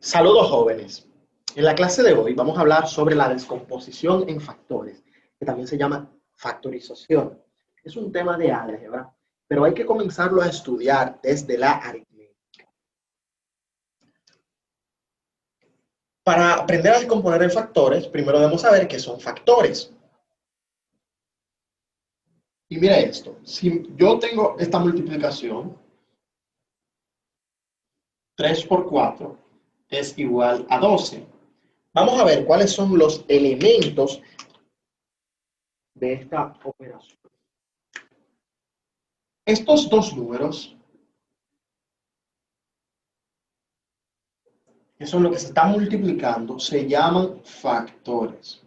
Saludos jóvenes. En la clase de hoy vamos a hablar sobre la descomposición en factores, que también se llama factorización. Es un tema de álgebra, pero hay que comenzarlo a estudiar desde la aritmética. Para aprender a descomponer en factores, primero debemos saber qué son factores. Y mira esto, si yo tengo esta multiplicación, 3 por 4 es igual a 12. Vamos a ver cuáles son los elementos de esta operación. Estos dos números, que son lo que se están multiplicando, se llaman factores.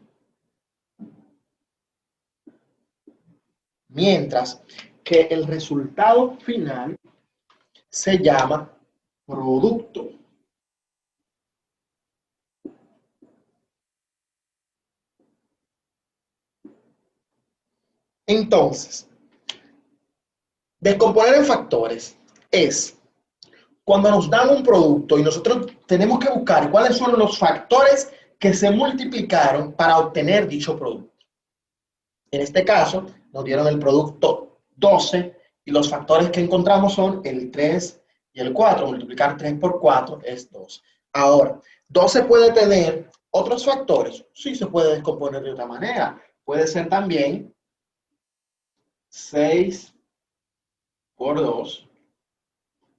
Mientras que el resultado final se llama producto. Entonces, descomponer en factores es cuando nos dan un producto y nosotros tenemos que buscar cuáles son los factores que se multiplicaron para obtener dicho producto. En este caso, nos dieron el producto 12 y los factores que encontramos son el 3 y el 4. Multiplicar 3 por 4 es 2. Ahora, 12 puede tener otros factores. Sí, se puede descomponer de otra manera. Puede ser también 6 por 2.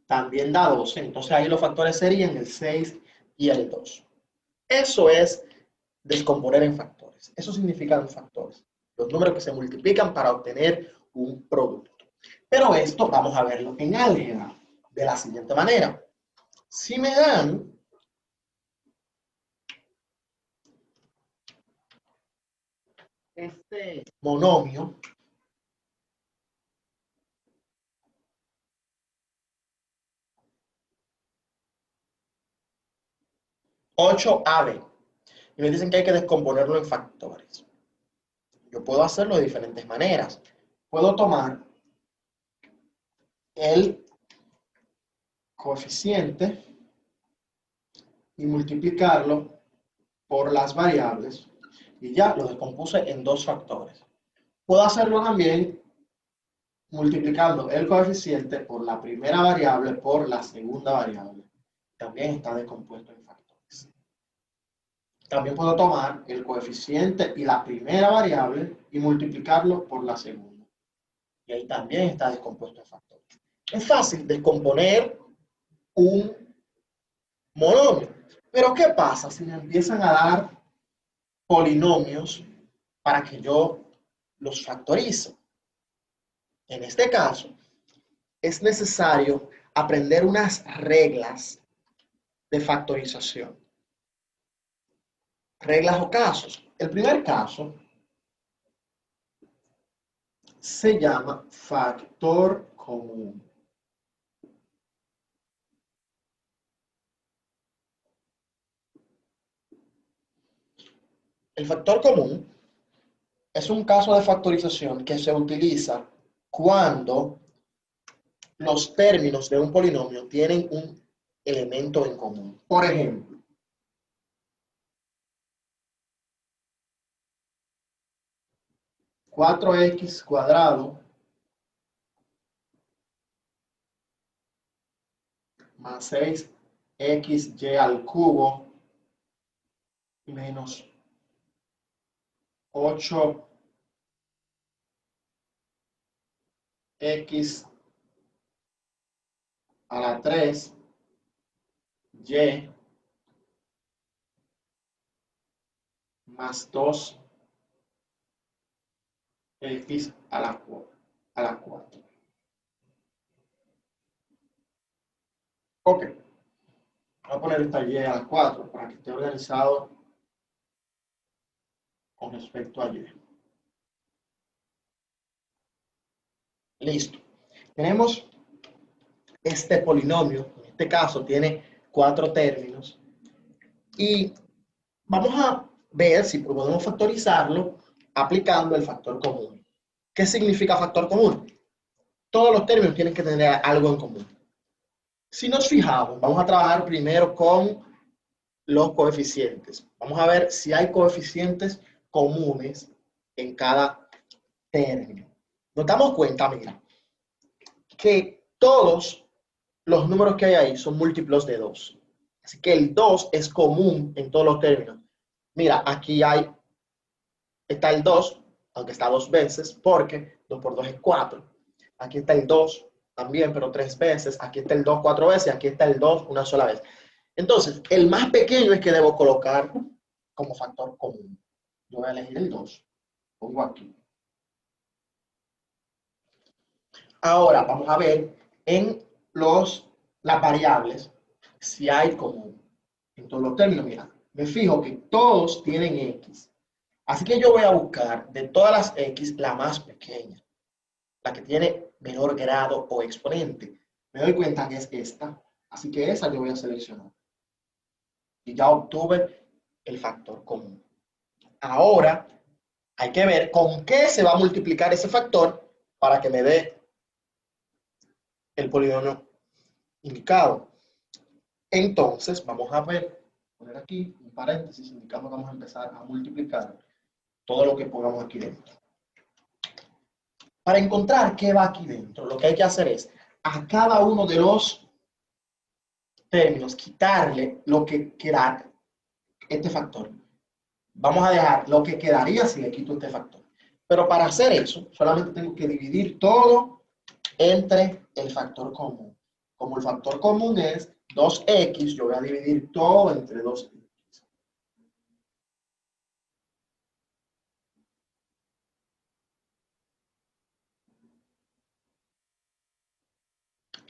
También da 12. Entonces ahí los factores serían el 6 y el 2. Eso es descomponer en factores. Eso significa en factores. Los números que se multiplican para obtener un producto. Pero esto vamos a verlo en álgebra de la siguiente manera. Si me dan este monomio, (8AB) y me dicen que hay que descomponerlo en factores. Yo puedo hacerlo de diferentes maneras. Puedo tomar el coeficiente y multiplicarlo por las variables y ya lo descompuse en dos factores. Puedo hacerlo también multiplicando el coeficiente por la primera variable por la segunda variable. También está descompuesto en factores. También puedo tomar el coeficiente y la primera variable y multiplicarlo por la segunda. Y ahí también está descompuesto en factores. Es fácil descomponer un monomio. Pero ¿qué pasa si me empiezan a dar polinomios para que yo los factorice? En este caso, es necesario aprender unas reglas de factorización. Reglas o casos. El primer caso se llama factor común. El factor común es un caso de factorización que se utiliza cuando los términos de un polinomio tienen un elemento en común. Por ejemplo, (4x² más 6xy² menos 8x a la 3 y más 2x a la 4. Ok, voy a poner esta y a la 4 para que esté organizado con respecto a y. Listo. Tenemos este polinomio, en este caso tiene 4 términos, y vamos a ver si podemos factorizarlo aplicando el factor común. ¿Qué significa factor común? Todos los términos tienen que tener algo en común. Si nos fijamos, vamos a trabajar primero con los coeficientes. Vamos a ver si hay coeficientes comunes en cada término. Nos damos cuenta, mira, que todos los números que hay ahí son múltiplos de 2. Así que el 2 es común en todos los términos. Mira, aquí está el 2, aunque está 2 veces, porque 2 por 2 es 4. Aquí está el 2 también, pero 3 veces. Aquí está el 2 4 veces. Aquí está el 2 una sola vez. Entonces, el más pequeño es que debo colocar como factor común. Yo voy a elegir el 2. Pongo aquí. Ahora vamos a ver en las variables si hay común. En todos los términos, mira, me fijo que todos tienen X. Así que yo voy a buscar de todas las X la más pequeña, la que tiene menor grado o exponente. Me doy cuenta que es esta, así que esa yo voy a seleccionar. Y ya obtuve el factor común. Ahora hay que ver con qué se va a multiplicar ese factor para que me dé el polinomio indicado. Entonces, vamos a poner aquí un paréntesis indicando que vamos a empezar a multiplicar todo lo que pongamos aquí dentro. Para encontrar qué va aquí dentro, lo que hay que hacer es a cada uno de los términos quitarle lo que queda, este factor. Vamos a dejar lo que quedaría si le quito este factor. Pero para hacer eso, solamente tengo que dividir todo entre el factor común. Como el factor común es 2x, yo voy a dividir todo entre 2x.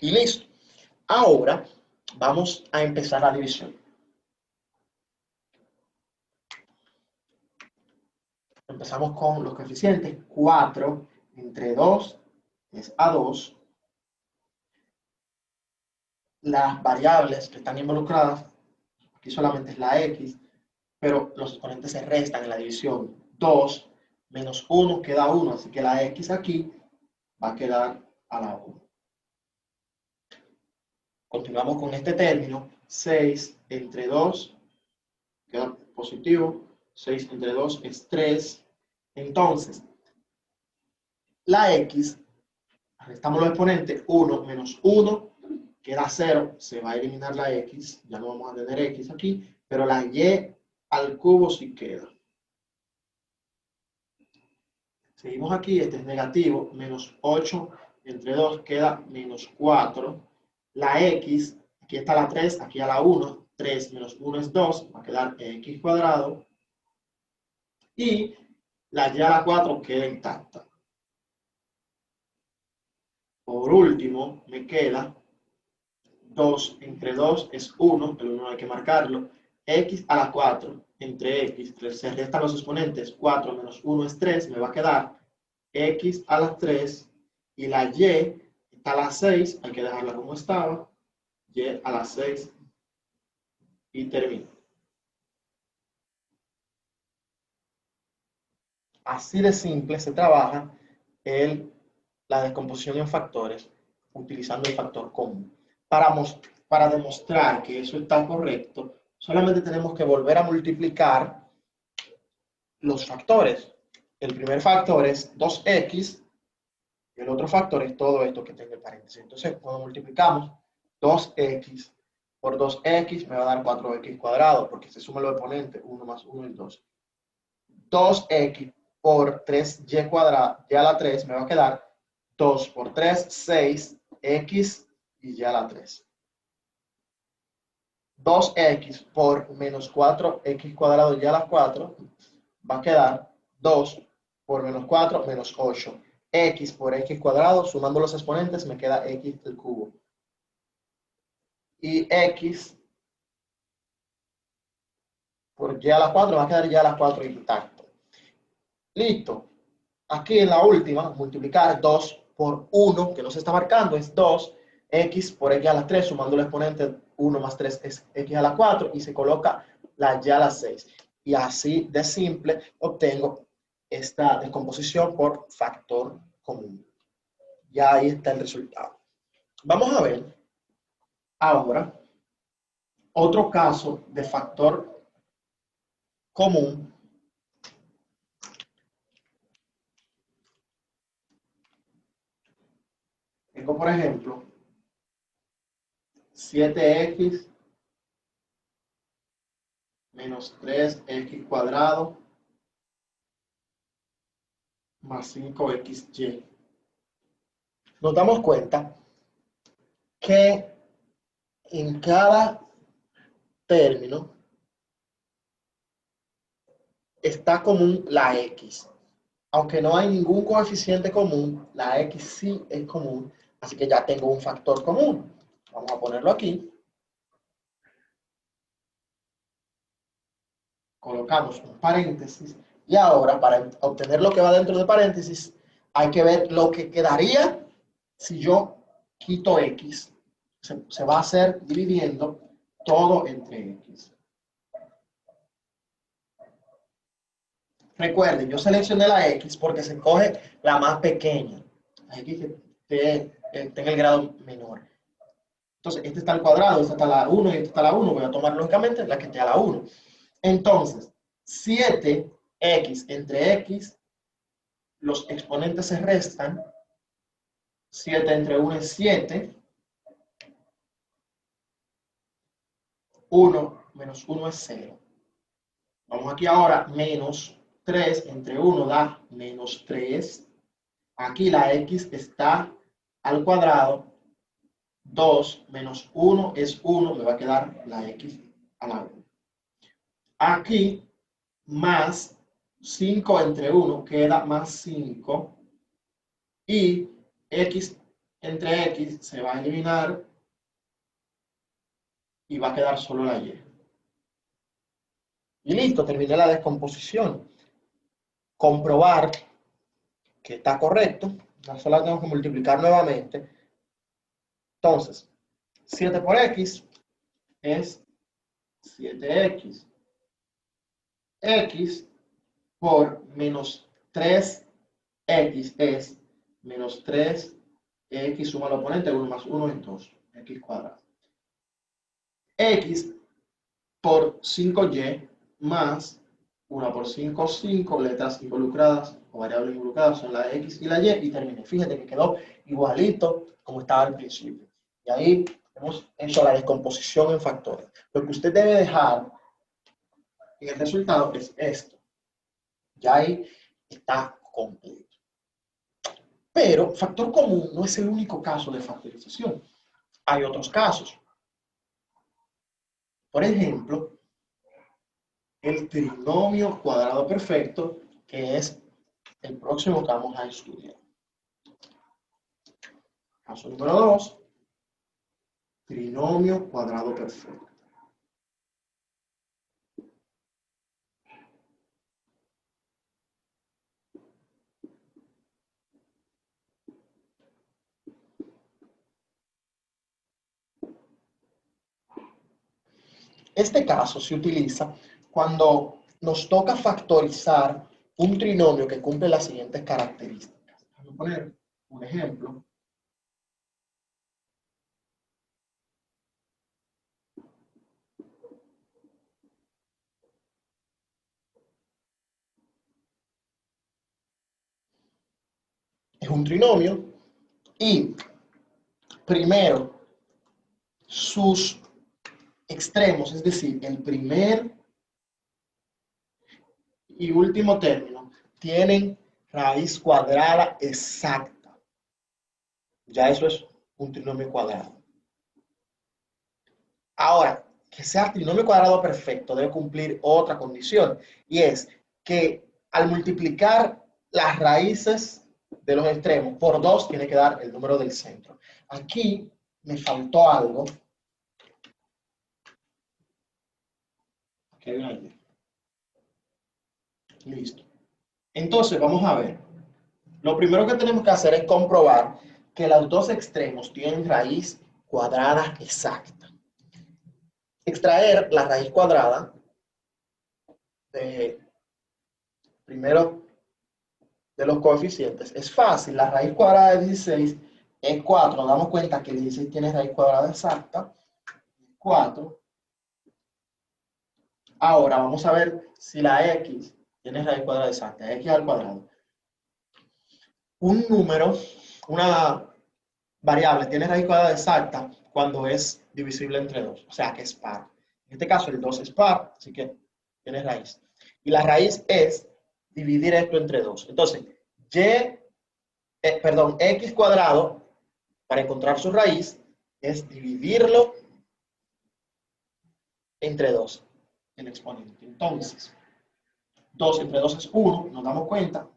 Y listo. Ahora vamos a empezar la división. Empezamos con los coeficientes. 4 entre 2 es a 2. Las variables que están involucradas, aquí solamente es la x, pero los exponentes se restan en la división. 2 menos 1 queda 1, así que la x aquí va a quedar a la 1. Continuamos con este término. 6 entre 2 queda positivo. 6 entre 2 es 3. Entonces, la x, restamos los exponentes. 1 menos 1 queda 0. Se va a eliminar la x. Ya no vamos a tener x aquí. Pero la y al cubo sí queda. Seguimos aquí. Este es negativo. Menos 8 entre 2 queda menos 4. La x, aquí está la 3, aquí a la 1. 3 menos 1 es 2. Va a quedar x cuadrado. Y la y a la 4 queda intacta. Por último, me queda 2 entre 2 es 1, el 1 hay que marcarlo. X a la 4 entre x, se restan los exponentes. 4 menos 1 es 3, me va a quedar x a la 3. Y la y está a la 6, hay que dejarla como estaba. Y a la 6 y termino. Así de simple se trabaja la descomposición en factores utilizando el factor común. Para demostrar que eso está correcto, solamente tenemos que volver a multiplicar los factores. El primer factor es 2x y el otro factor es todo esto que tengo en paréntesis. Entonces, cuando multiplicamos 2x por 2x me va a dar 4x cuadrado, porque se suman los exponentes, 1 más 1 es 2. 2x por 3y cuadrado, y a la 3 me va a quedar 2 por 3, 6, x y y a la 3. 2x por menos 4x cuadrado y a la 4 va a quedar 2 por menos 4 menos 8. X por x cuadrado, sumando los exponentes, me queda x al cubo. Y x por y a la 4 va a quedar y a la 4 intacto. Listo. Aquí en la última, multiplicar 2 por 1, que no se está marcando, es 2. X por x a la 3, sumando el exponente 1 más 3 es x a la 4 y se coloca la y a la 6. Y así de simple obtengo esta descomposición por factor común. Ya ahí está el resultado. Vamos a ver ahora Otro caso de factor común tengo, por ejemplo, 7x menos 3x cuadrado más 5xy. Nos damos cuenta que en cada término está común la x. Aunque no hay ningún coeficiente común, la x sí es común, así que ya tengo un factor común. Vamos a ponerlo aquí. Colocamos un paréntesis y ahora para obtener lo que va dentro del paréntesis hay que ver lo que quedaría si yo quito x. Se va a hacer dividiendo todo entre x. Recuerden, yo seleccioné la x porque se coge la más pequeña. La x que esté en el grado menor. Entonces, este está al cuadrado, esta está a la 1 y esta está a la 1. Voy a tomar lógicamente la que esté a la 1. Entonces, 7x entre x, los exponentes se restan. 7 entre 1 es 7. 1 menos 1 es 0. Vamos aquí ahora, menos 3 entre 1 da menos 3. Aquí la x está al cuadrado. 2 menos 1 es 1, me va a quedar la x a la 1. Aquí, más 5 entre 1 queda más 5. Y x entre x se va a eliminar y va a quedar solo la y. Y listo, terminé la descomposición. Comprobar que está correcto. No solo tengo que multiplicar nuevamente. Entonces, 7 por x es 7x. X por menos 3x es menos 3x suma al oponente, 1 más 1 es 2, x cuadrado. X por 5y más 1 por 5, 5 letras involucradas o variables involucradas son la x y la y, y terminé. Fíjate que quedó igualito como estaba al principio. Y ahí hemos hecho la descomposición en factores. Lo que usted debe dejar en el resultado es esto. Ya ahí está completo. Pero factor común no es el único caso de factorización. Hay otros casos. Por ejemplo, el trinomio cuadrado perfecto, que es el próximo que vamos a estudiar. Caso número 2, trinomio cuadrado perfecto. Este caso se utiliza cuando nos toca factorizar un trinomio que cumple las siguientes características. Vamos a poner un ejemplo. Es un trinomio y primero sus extremos, es decir, el primer y último término, tienen raíz cuadrada exacta. Ya eso es un trinomio cuadrado. Ahora, que sea trinomio cuadrado perfecto debe cumplir otra condición, y es que al multiplicar las raíces de los extremos por 2 tiene que dar el número del centro. Aquí me faltó algo. Aquí hay una Y. Listo. Entonces, vamos a ver. Lo primero que tenemos que hacer es comprobar que los dos extremos tienen raíz cuadrada exacta. Extraer la raíz cuadrada de, primero de los coeficientes es fácil. La raíz cuadrada de 16 es 4. Nos damos cuenta que 16 tiene raíz cuadrada exacta. 4. Ahora vamos a ver si la x tiene raíz cuadrada exacta, x al cuadrado. Un número, una variable tiene raíz cuadrada exacta cuando es divisible entre 2, o sea que es par. En este caso el 2 es par, así que tiene raíz. Y la raíz es dividir esto entre 2. Entonces, x cuadrado, para encontrar su raíz, es dividirlo entre 2, el exponente. Entonces, 2 entre 2 es 1, nos damos cuenta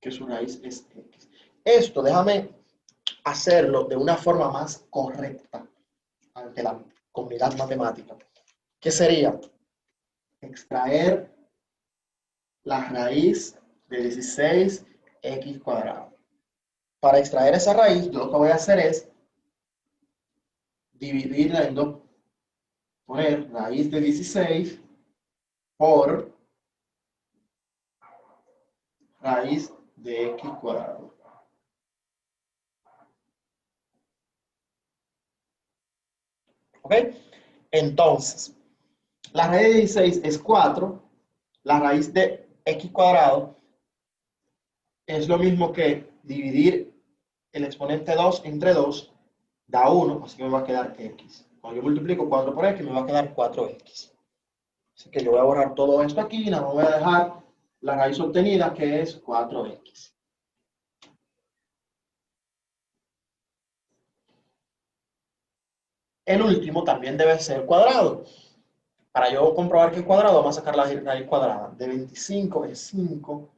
que su raíz es x. Esto, déjame hacerlo de una forma más correcta ante la comunidad matemática, que sería extraer la raíz de 16x cuadrado. Para extraer esa raíz, yo lo que voy a hacer es dividirla en dos. Poner raíz de 16 por raíz de x cuadrado. ¿Ok? Entonces, la raíz de 16 es 4. La raíz de x cuadrado es lo mismo que dividir el exponente 2 entre 2, da 1, así que me va a quedar x. Cuando yo multiplico 4 por x, me va a quedar 4x. Así que yo voy a borrar todo esto aquí y nada más voy a dejar la raíz obtenida, que es 4x. El último también debe ser cuadrado. Para yo comprobar que es cuadrado, vamos a sacar la raíz cuadrada. De 25 es 5.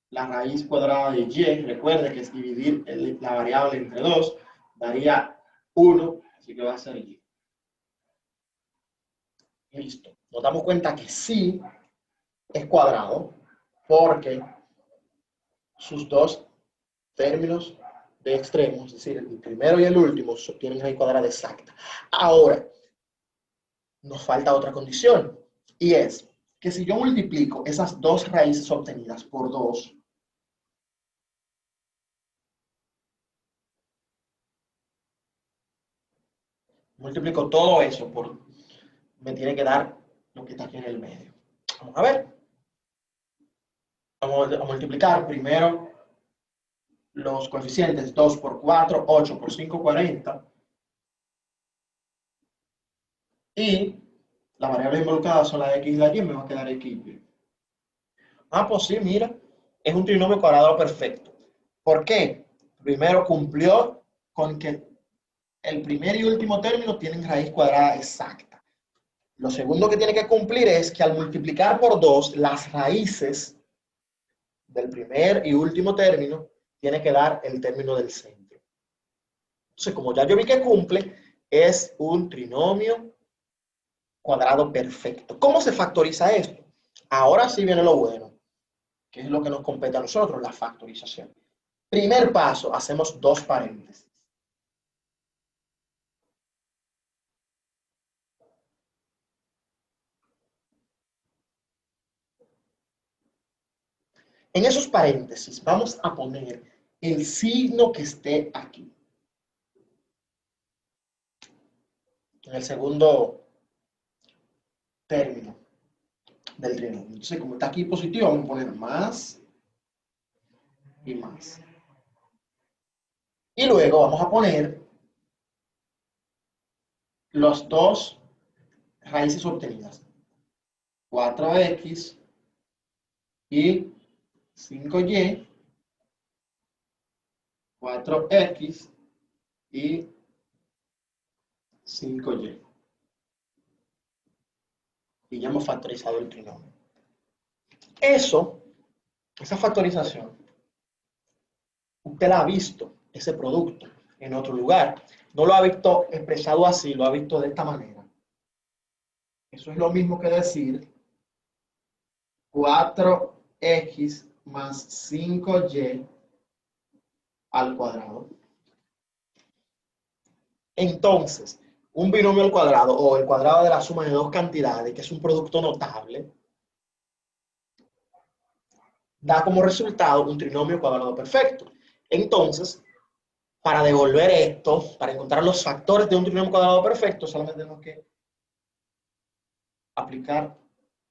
La raíz cuadrada de y, recuerde que es dividir la variable entre 2, daría 1, así que va a ser y. Listo. Nos damos cuenta que sí es cuadrado porque sus dos términos de extremos, es decir, el primero y el último, tienen raíz cuadrada exacta. Ahora, nos falta otra condición, y es que si yo multiplico esas dos raíces obtenidas por 2, multiplico todo eso por, me tiene que dar lo que está aquí en el medio. Vamos a ver. Vamos a multiplicar primero los coeficientes 2 por 4, 8 por 5, 40. Y las variables involucradas son la de x y la y, me va a quedar x. Ah, pues sí, mira, es un trinomio cuadrado perfecto. ¿Por qué? Primero cumplió con que el primer y último término tienen raíz cuadrada exacta. Lo segundo que tiene que cumplir es que al multiplicar por 2, las raíces del primer y último término tiene que dar el término del centro. Entonces, como ya yo vi que cumple, es un trinomio cuadrado perfecto. ¿Cómo se factoriza esto? Ahora sí viene lo bueno, que es lo que nos compete a nosotros, la factorización. Primer paso, hacemos dos paréntesis. En esos paréntesis vamos a poner el signo que esté aquí. En el segundo término del trinomio. Entonces, como está aquí positivo, vamos a poner más y más. Y luego vamos a poner los dos raíces obtenidas. 4x y 5y, 4x y 5y. Y ya hemos factorizado el trinomio. Esa factorización, usted la ha visto, ese producto, en otro lugar. No lo ha visto expresado así, lo ha visto de esta manera. Eso es lo mismo que decir 4x más 5y al cuadrado. Entonces, un binomio al cuadrado o el cuadrado de la suma de dos cantidades, que es un producto notable, da como resultado un trinomio cuadrado perfecto. Entonces, para devolver esto, para encontrar los factores de un trinomio cuadrado perfecto, solamente tenemos que aplicar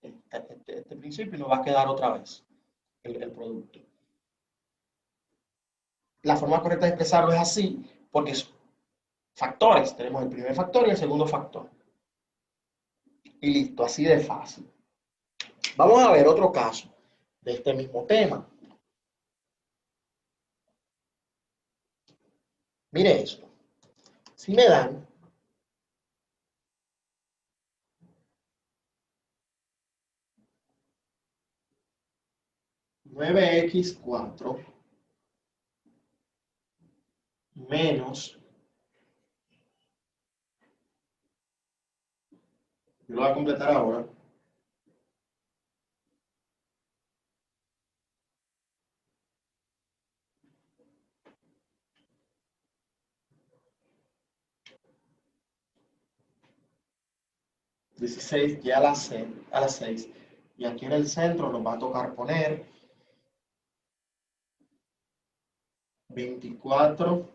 este principio y nos va a quedar otra vez el producto. La forma correcta de expresarlo es así, porque es factores. Tenemos el primer factor y el segundo factor. Y listo, así de fácil. Vamos a ver otro caso de este mismo tema. Mire esto. Si me dan 9x4 menos, yo lo voy a completar ahora, 16 y a las 6. Y aquí en el centro nos va a tocar poner 24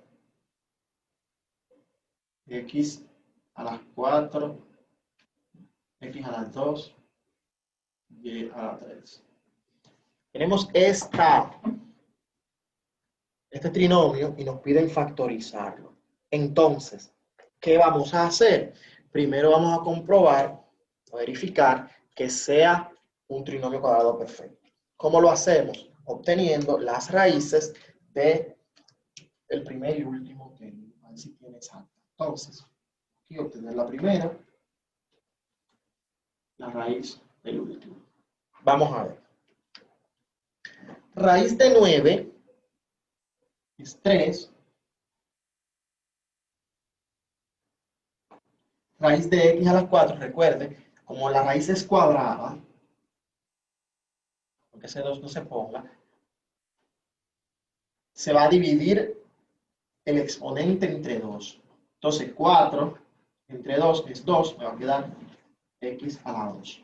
x a las 4, x a las 2, y a las 3. Tenemos este trinomio y nos piden factorizarlo. Entonces, ¿qué vamos a hacer? Primero vamos a comprobar, a verificar que sea un trinomio cuadrado perfecto. ¿Cómo lo hacemos? Obteniendo las raíces del primer y último término. A ver si tiene exacta. Entonces, aquí obtener la primera, la raíz del último. Vamos a ver. Raíz de 9 es 3. Raíz de x a las 4, recuerde, como la raíz es cuadrada, aunque ese 2 no se ponga, se va a dividir el exponente entre 2. Entonces 4 entre 2 es 2, me va a quedar x a la 2.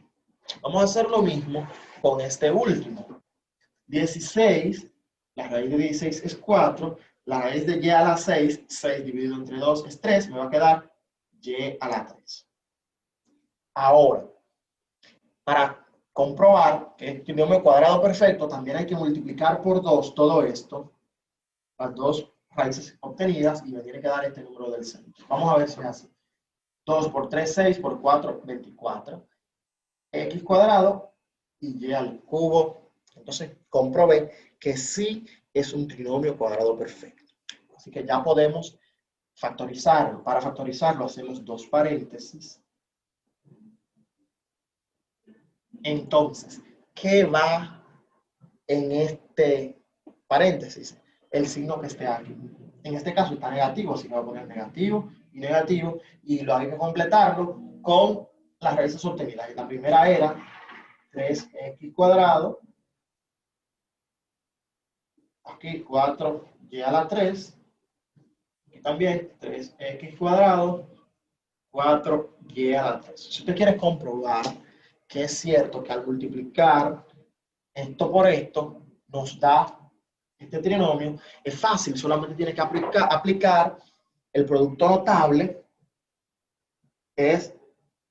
Vamos a hacer lo mismo con este último. 16, la raíz de 16 es 4, la raíz de y a la 6, 6 dividido entre 2 es 3, me va a quedar y a la 3. Ahora, para comprobar que es trinomio cuadrado perfecto, también hay que multiplicar por 2 todo esto, las dos raíces obtenidas, y me tiene que dar este número del centro. Vamos a ver si es así. 2 por 3, 6, por 4, 24. X cuadrado y y al cubo. Entonces comprobé que sí es un trinomio cuadrado perfecto. Así que ya podemos factorizarlo. Para factorizarlo hacemos dos paréntesis. Entonces, ¿qué va en este paréntesis? El signo que esté aquí. En este caso está negativo, así que voy a poner negativo y negativo, y lo hay que completarlo con las raíces obtenidas. La primera era 3x cuadrado, aquí 4y a la 3, y también 3x cuadrado, 4y a la 3. Si usted quiere comprobar que es cierto que al multiplicar esto por esto nos da este trinomio, es fácil, solamente tiene que aplicar el producto notable, que es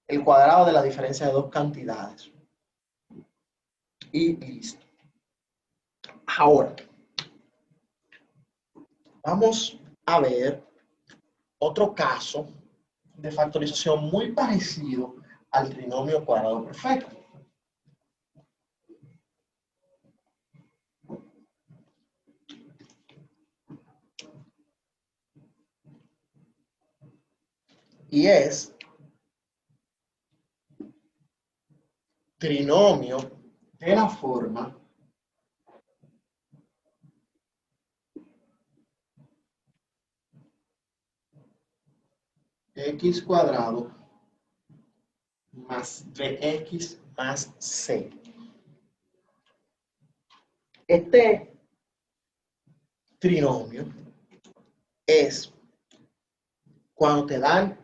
el cuadrado de la diferencia de dos cantidades. Y listo. Ahora, vamos a ver otro caso de factorización muy parecido al trinomio cuadrado perfecto. Y es trinomio de la forma x cuadrado más bx más c. Este trinomio es cuando te dan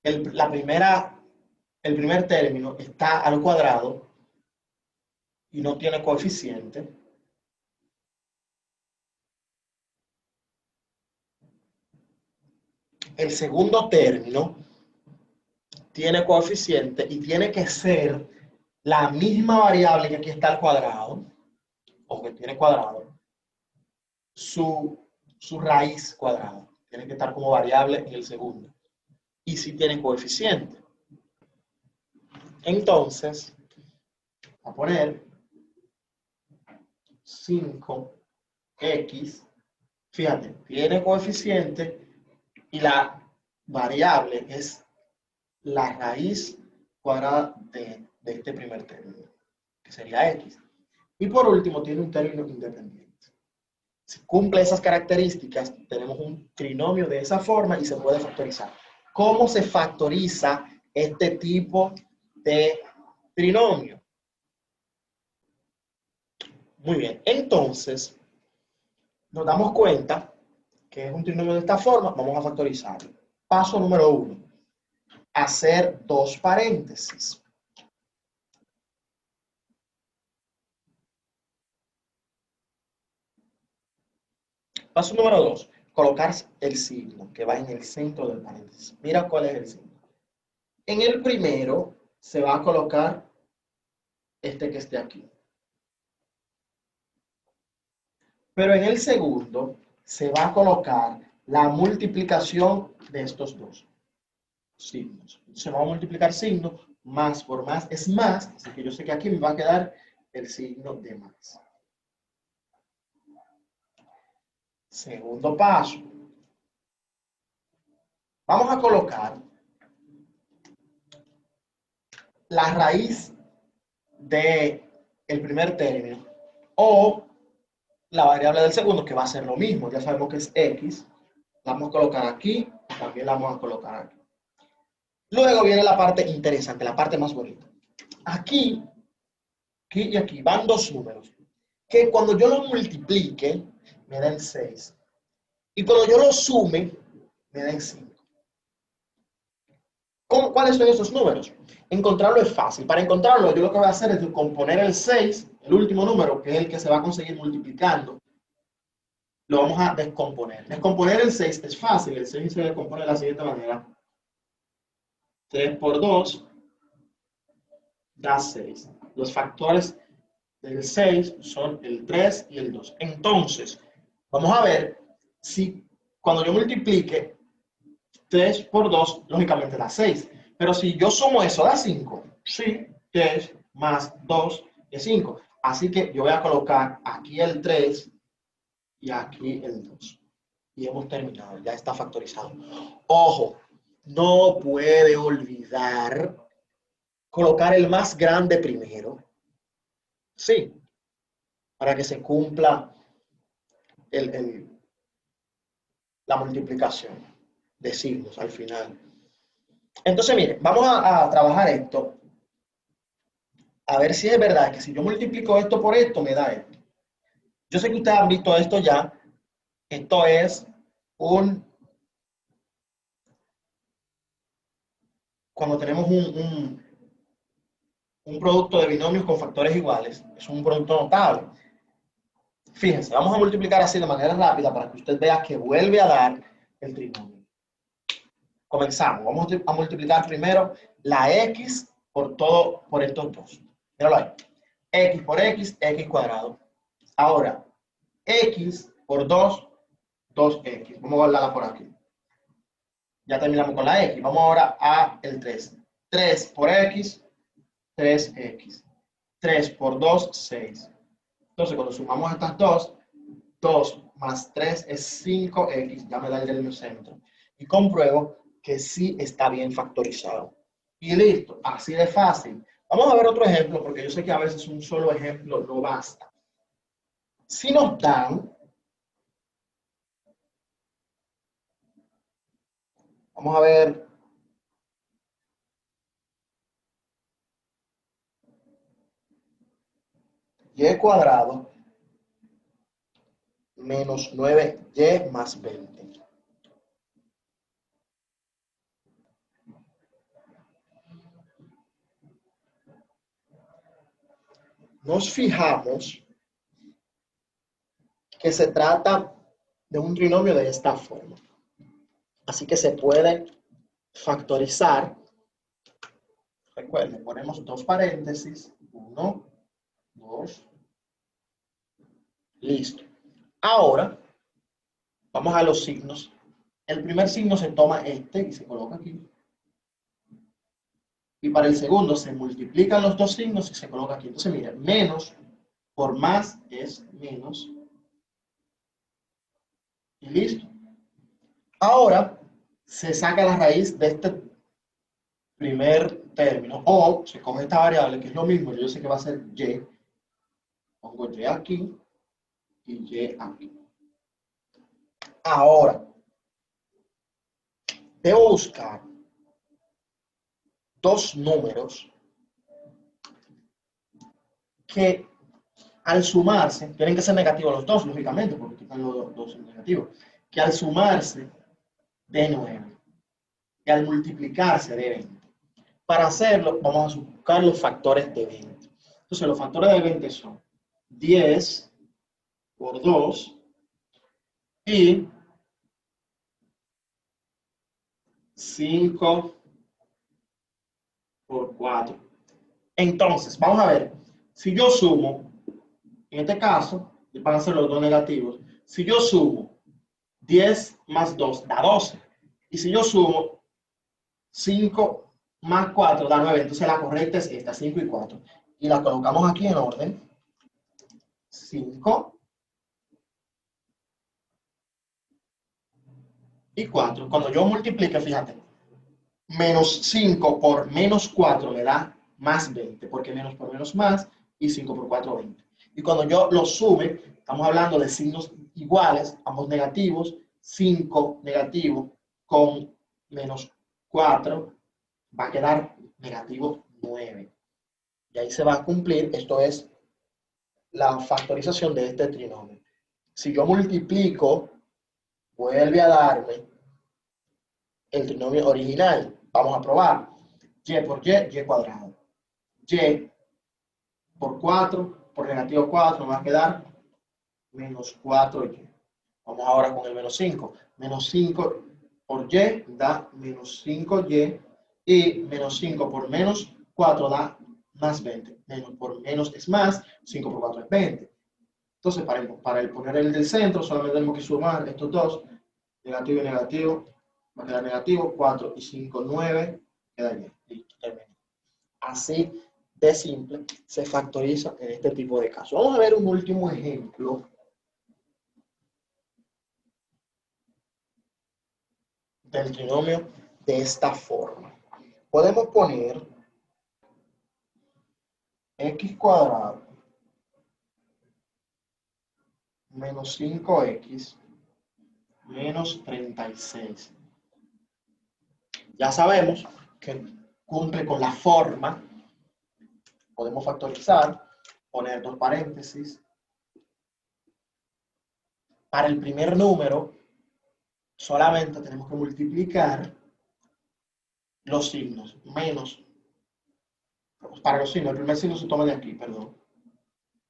el primer término está al cuadrado y no tiene coeficiente. el segundo término tiene coeficiente y tiene que ser la misma variable que aquí está al cuadrado, o que tiene cuadrado, su raíz cuadrada. Tiene que estar como variable en el segundo. Y si tiene coeficiente. Entonces, a poner 5x, fíjate, tiene coeficiente y la variable es la raíz cuadrada de este primer término, que sería x. Y por último, tiene un término independiente. Si cumple esas características, tenemos un trinomio de esa forma y se puede factorizar. ¿Cómo se factoriza este tipo de trinomio? Muy bien, entonces nos damos cuenta que es un trinomio de esta forma, vamos a factorizarlo. Paso número 1, hacer dos paréntesis. Paso número 2, colocar el signo que va en el centro del paréntesis. Mira cuál es el signo. En el primero se va a colocar este que esté aquí. Pero en el segundo se va a colocar la multiplicación de estos dos signos. Se va a multiplicar signos, más por más es más, así que yo sé que aquí me va a quedar el signo de más. Segundo paso. Vamos a colocar la raíz del primer término o la variable del segundo, que va a ser lo mismo. Ya sabemos que es x. La vamos a colocar aquí, también la vamos a colocar aquí. Luego viene la parte interesante, la parte más bonita. Aquí y aquí van dos números que cuando yo los multiplique me den 6 y cuando yo los sume me den 5. ¿Cuáles son esos números? Encontrarlo es fácil. Para encontrarlo yo lo que voy a hacer es componer el 6, el último número, que es el que se va a conseguir multiplicando, lo vamos a descomponer. Descomponer el 6 es fácil. El 6 se descompone de la siguiente manera. 3 por 2 da 6. Los factores del 6 son el 3 y el 2. Entonces, vamos a ver si cuando yo multiplique 3 por 2, lógicamente da 6. Pero si yo sumo eso, da 5. Sí, 3 más 2 es 5. Así que yo voy a colocar aquí el 3 y aquí el 2. Y hemos terminado, ya está factorizado. Ojo, no puede olvidar colocar el más grande primero. Sí, para que se cumpla la multiplicación de signos al final. Entonces, miren, vamos a trabajar esto. A ver si es verdad que si yo multiplico esto por esto, me da esto. Yo sé que ustedes han visto esto ya. Esto es cuando tenemos un producto de binomios con factores iguales, es un producto notable. Fíjense, vamos a multiplicar así de manera rápida para que usted vea que vuelve a dar el trinomio. Comenzamos. Vamos a multiplicar primero la x por estos dos. Míralo ahí. X por x, x cuadrado. Ahora, x por 2, 2x. Vamos a guardarla por aquí. Ya terminamos con la x. Vamos ahora a el 3. 3 por x, 3x. 3 por 2, 6. Entonces, cuando sumamos estas dos, 2 más 3 es 5x. Ya me da el del centro. Y compruebo que sí está bien factorizado. Y listo, así de fácil. Vamos a ver otro ejemplo, porque yo sé que a veces un solo ejemplo no basta. Si nos dan, vamos a ver, y cuadrado menos 9y más 20. Nos fijamos que se trata de un trinomio de esta forma. Así que se puede factorizar. Recuerden, ponemos dos paréntesis. 1, 2. Listo. Ahora, vamos a los signos. El primer signo se toma este y se coloca aquí. Y para el segundo se multiplican los dos signos y se coloca aquí. Entonces, miren, menos por más es menos. Y listo. Ahora se saca la raíz de este primer término o se coge esta variable que es lo mismo. Yo sé que va a ser y. Pongo y aquí y y aquí. Ahora, debo buscar dos números que al sumarse, tienen que ser negativos los dos, lógicamente, porque están los dos en negativo, que al sumarse de 9 y al multiplicarse de 20. Para hacerlo, vamos a buscar los factores de 20. Entonces, los factores de 20 son 10 por 2 y 5 por 4. Entonces, vamos a ver, si yo sumo, en este caso, van a ser los dos negativos, si yo sumo 10 más 2 da 12, y si yo sumo 5 más 4 da 9, entonces la correcta es esta, 5 y 4. Y la colocamos aquí en orden, 5 y 4. Cuando yo multiplique, fíjate, menos 5 por menos 4 me da más 20, porque menos por menos más, y 5 por 4, 20. Y cuando yo lo sume, estamos hablando de signos iguales, ambos negativos, 5 negativo con menos 4 va a quedar negativo 9. Y ahí se va a cumplir, esto es la factorización de este trinomio. Si yo multiplico, vuelve a darme el trinomio original. Vamos a probar. Y por y cuadrado. Y por 4, por negativo 4, me va a quedar menos 4y. Vamos ahora con el menos 5. Menos 5 por y da menos 5y y menos 5 por menos 4 da más 20. Menos por menos es más, 5 por 4 es 20. Entonces, para el poner el del centro, solamente tenemos que sumar estos dos, negativo y negativo, va a quedar negativo, 4 y 5, 9, queda bien, listo, termina. Así de simple se factoriza en este tipo de casos. Vamos a ver un último ejemplo del trinomio de esta forma. Podemos poner x cuadrado menos 5x menos 36. Ya sabemos que cumple con la forma. Podemos factorizar, poner dos paréntesis. Para el primer número, solamente tenemos que multiplicar los signos, menos. Para los signos, el primer signo se toma de aquí, perdón.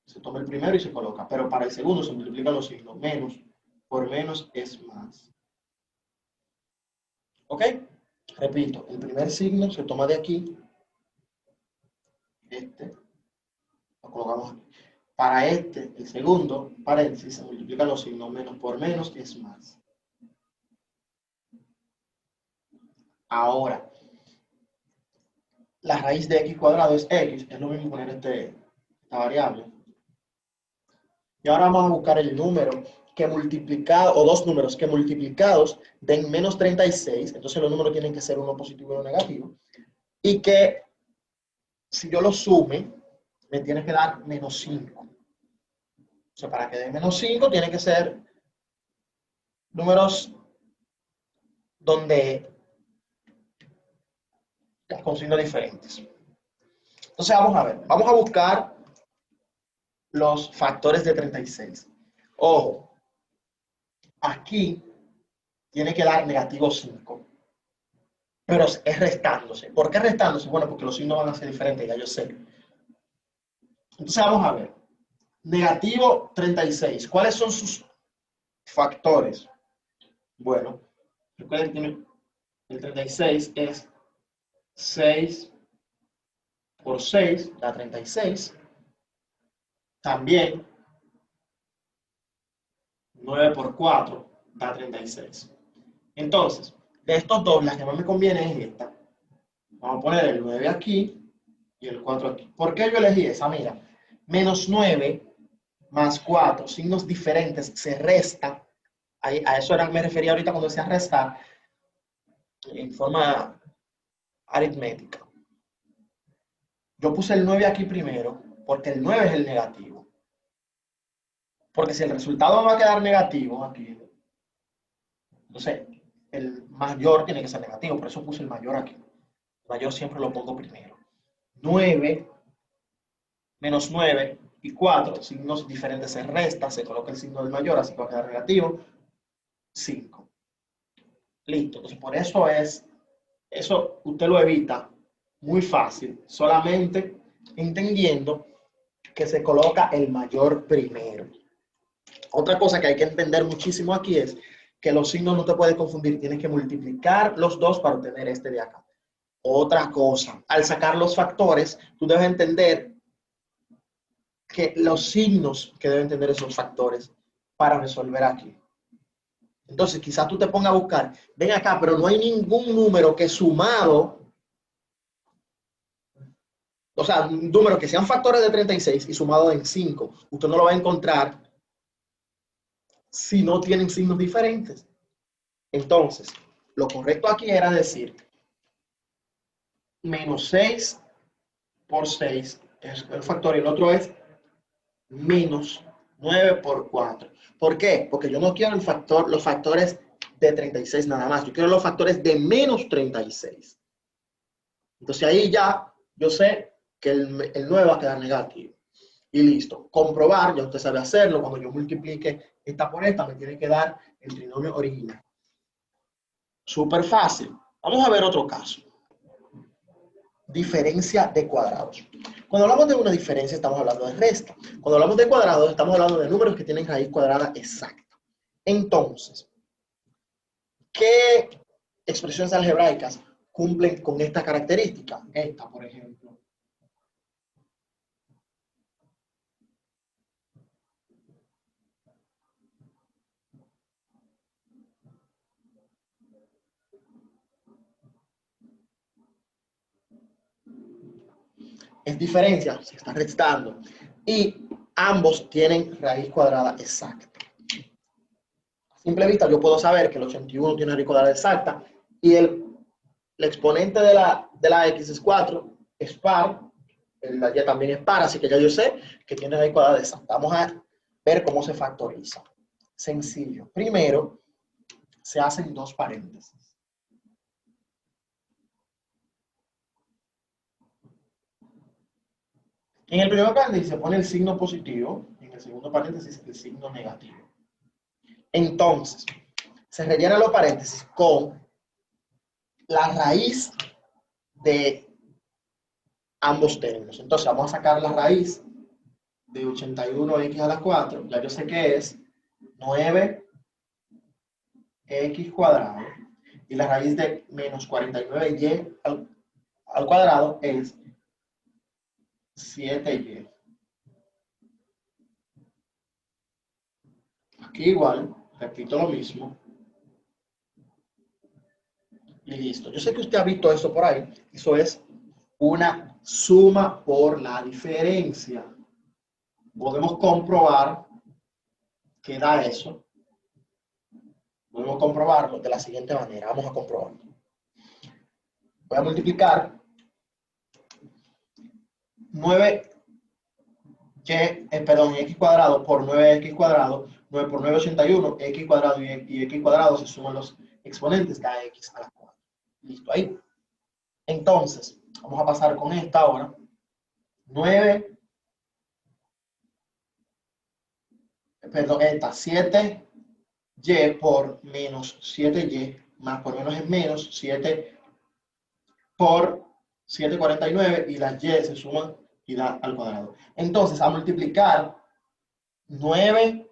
Se toma el primero y se coloca, pero para el segundo se multiplican los signos, menos por menos es más. ¿Ok? Repito, el primer signo se toma de aquí, este, lo colocamos aquí. Para este, el segundo paréntesis, se multiplican los signos, menos por menos es más. Ahora, la raíz de x cuadrado es x, es lo mismo poner esta variable. Y ahora vamos a buscar el número que multiplicado, o dos números que multiplicados den menos 36, entonces los números tienen que ser uno positivo y uno negativo, y que si yo lo sume, me tiene que dar menos 5. O sea, para que dé menos 5 tiene que ser números donde con signos diferentes. Entonces vamos a ver, vamos a buscar los factores de 36. Ojo, aquí tiene que dar negativo 5, pero es restándose. ¿Por qué restándose? Bueno, porque los signos van a ser diferentes, ya yo sé. Entonces vamos a ver. Negativo 36. ¿Cuáles son sus factores? Bueno, Recuerden que el 36 es 6 por 6, da 36. También 9 por 4 da 36. Entonces, de estos dos, la que más me conviene es esta. Vamos a poner el 9 aquí y el 4 aquí. ¿Por qué yo elegí esa? Mira, menos 9 más 4, signos diferentes, se resta. A eso me refería ahorita cuando decía restar en forma aritmética. Yo puse el 9 aquí primero porque el 9 es el negativo. Porque si el resultado va a quedar negativo aquí, entonces el mayor tiene que ser negativo, por eso puse el mayor aquí. El mayor siempre lo pongo primero. 9 menos 9 y 4, signos diferentes se resta, se coloca el signo del mayor, así que va a quedar negativo. 5. Listo, entonces por eso usted lo evita muy fácil, solamente entendiendo que se coloca el mayor primero. Otra cosa que hay que entender muchísimo aquí es que los signos no te puedes confundir, tienes que multiplicar los dos para obtener este de acá. Otra cosa, al sacar los factores, tú debes entender que los signos que deben tener esos factores para resolver aquí. Entonces, quizás tú te pongas a buscar, ven acá, pero no hay ningún número que sumado, o sea, números que sean factores de 36 y sumado en 5, usted no lo va a encontrar si no tienen signos diferentes. Entonces, lo correcto aquí era decir, menos 6 por 6 es el factor y el otro es menos 9 por 4. ¿Por qué? Porque yo no quiero los factores de 36 nada más. Yo quiero los factores de menos 36. Entonces ahí ya yo sé que el 9 va a quedar negativo. Y listo. Comprobar, ya usted sabe hacerlo. Cuando yo multiplique esta por esta, me tiene que dar el trinomio original. Súper fácil. Vamos a ver otro caso. Diferencia de cuadrados. Cuando hablamos de una diferencia, estamos hablando de resta. Cuando hablamos de cuadrados, estamos hablando de números que tienen raíz cuadrada exacta. Entonces, ¿qué expresiones algebraicas cumplen con esta característica? Esta, por ejemplo. Es diferencia, se está restando. Y ambos tienen raíz cuadrada exacta. A simple vista, yo puedo saber que el 81 tiene raíz cuadrada exacta y el exponente de la x es 4, es par, la y también es par, así que ya yo sé que tiene raíz cuadrada exacta. Vamos a ver cómo se factoriza. Sencillo. Primero, se hacen dos paréntesis. En el primer paréntesis se pone el signo positivo, en el segundo paréntesis el signo negativo. Entonces, se rellenan los paréntesis con la raíz de ambos términos. Entonces, vamos a sacar la raíz de 81x a la 4. Ya yo sé que es 9x cuadrado. Y la raíz de menos 49y al cuadrado es 7y. Aquí igual, repito lo mismo. Y listo. Yo sé que usted ha visto eso por ahí. Eso es una suma por la diferencia. Podemos comprobar que da eso. Podemos comprobarlo de la siguiente manera. Vamos a comprobarlo. Voy a multiplicar x cuadrado por 9x cuadrado. 9 por 9, 81. X cuadrado y x cuadrado se suman los exponentes, da x a la 4. Listo, ahí. Entonces, vamos a pasar con esta ahora. 9, perdón, esta 7y por menos 7y, más por menos es menos, 7 por 7,49 y las y se suman y da al cuadrado. Entonces, a multiplicar 9x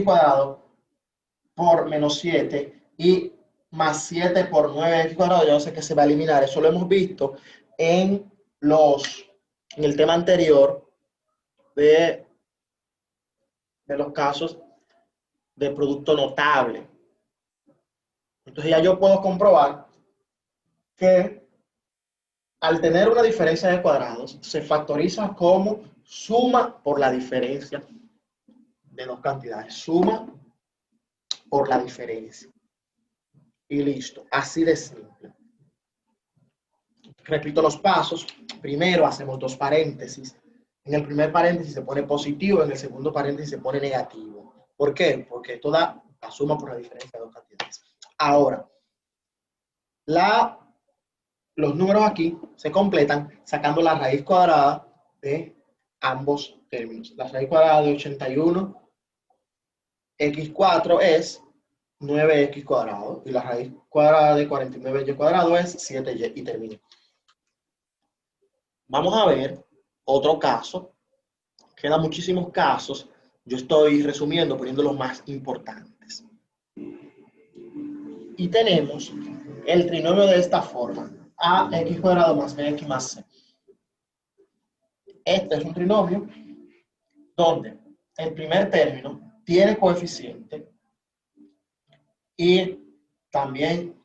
cuadrado por menos 7 y más 7 por 9x cuadrado, yo sé que se va a eliminar. Eso lo hemos visto en el tema anterior de los casos de producto notable. Entonces ya yo puedo comprobar que al tener una diferencia de cuadrados, se factoriza como suma por la diferencia de dos cantidades. Suma por la diferencia. Y listo. Así de simple. Repito los pasos. Primero hacemos dos paréntesis. En el primer paréntesis se pone positivo, en el segundo paréntesis se pone negativo. ¿Por qué? Porque esto da la suma por la diferencia de dos cantidades. Ahora, los números aquí se completan sacando la raíz cuadrada de ambos términos. La raíz cuadrada de 81x4 es 9x cuadrado y la raíz cuadrada de 49y cuadrado es 7y y termina. Vamos a ver otro caso. Quedan muchísimos casos. Yo estoy resumiendo, poniendo los más importantes. Y tenemos el trinomio de esta forma. Ax cuadrado más bx más c. Este es un trinomio donde el primer término tiene coeficiente y también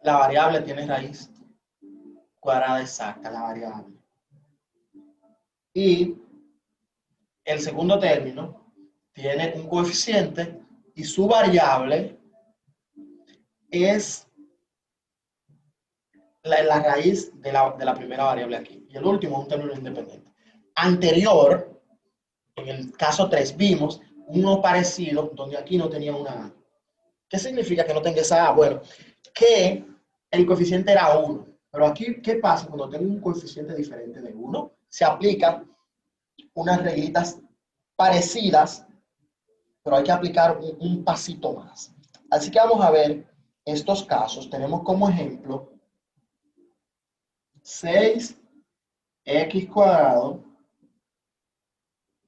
la variable tiene raíz cuadrada exacta, la variable. Y el segundo término tiene un coeficiente y su variable es la raíz de la primera variable aquí. Y el último es un término independiente. Anterior, en el caso 3, vimos uno parecido donde aquí no tenía una A. ¿Qué significa que no tenga esa A? Bueno, que el coeficiente era 1. Pero aquí, ¿qué pasa cuando tengo un coeficiente diferente de 1? Se aplican unas reglitas parecidas, pero hay que aplicar un pasito más. Así que vamos a ver estos casos. Tenemos como ejemplo 6x cuadrado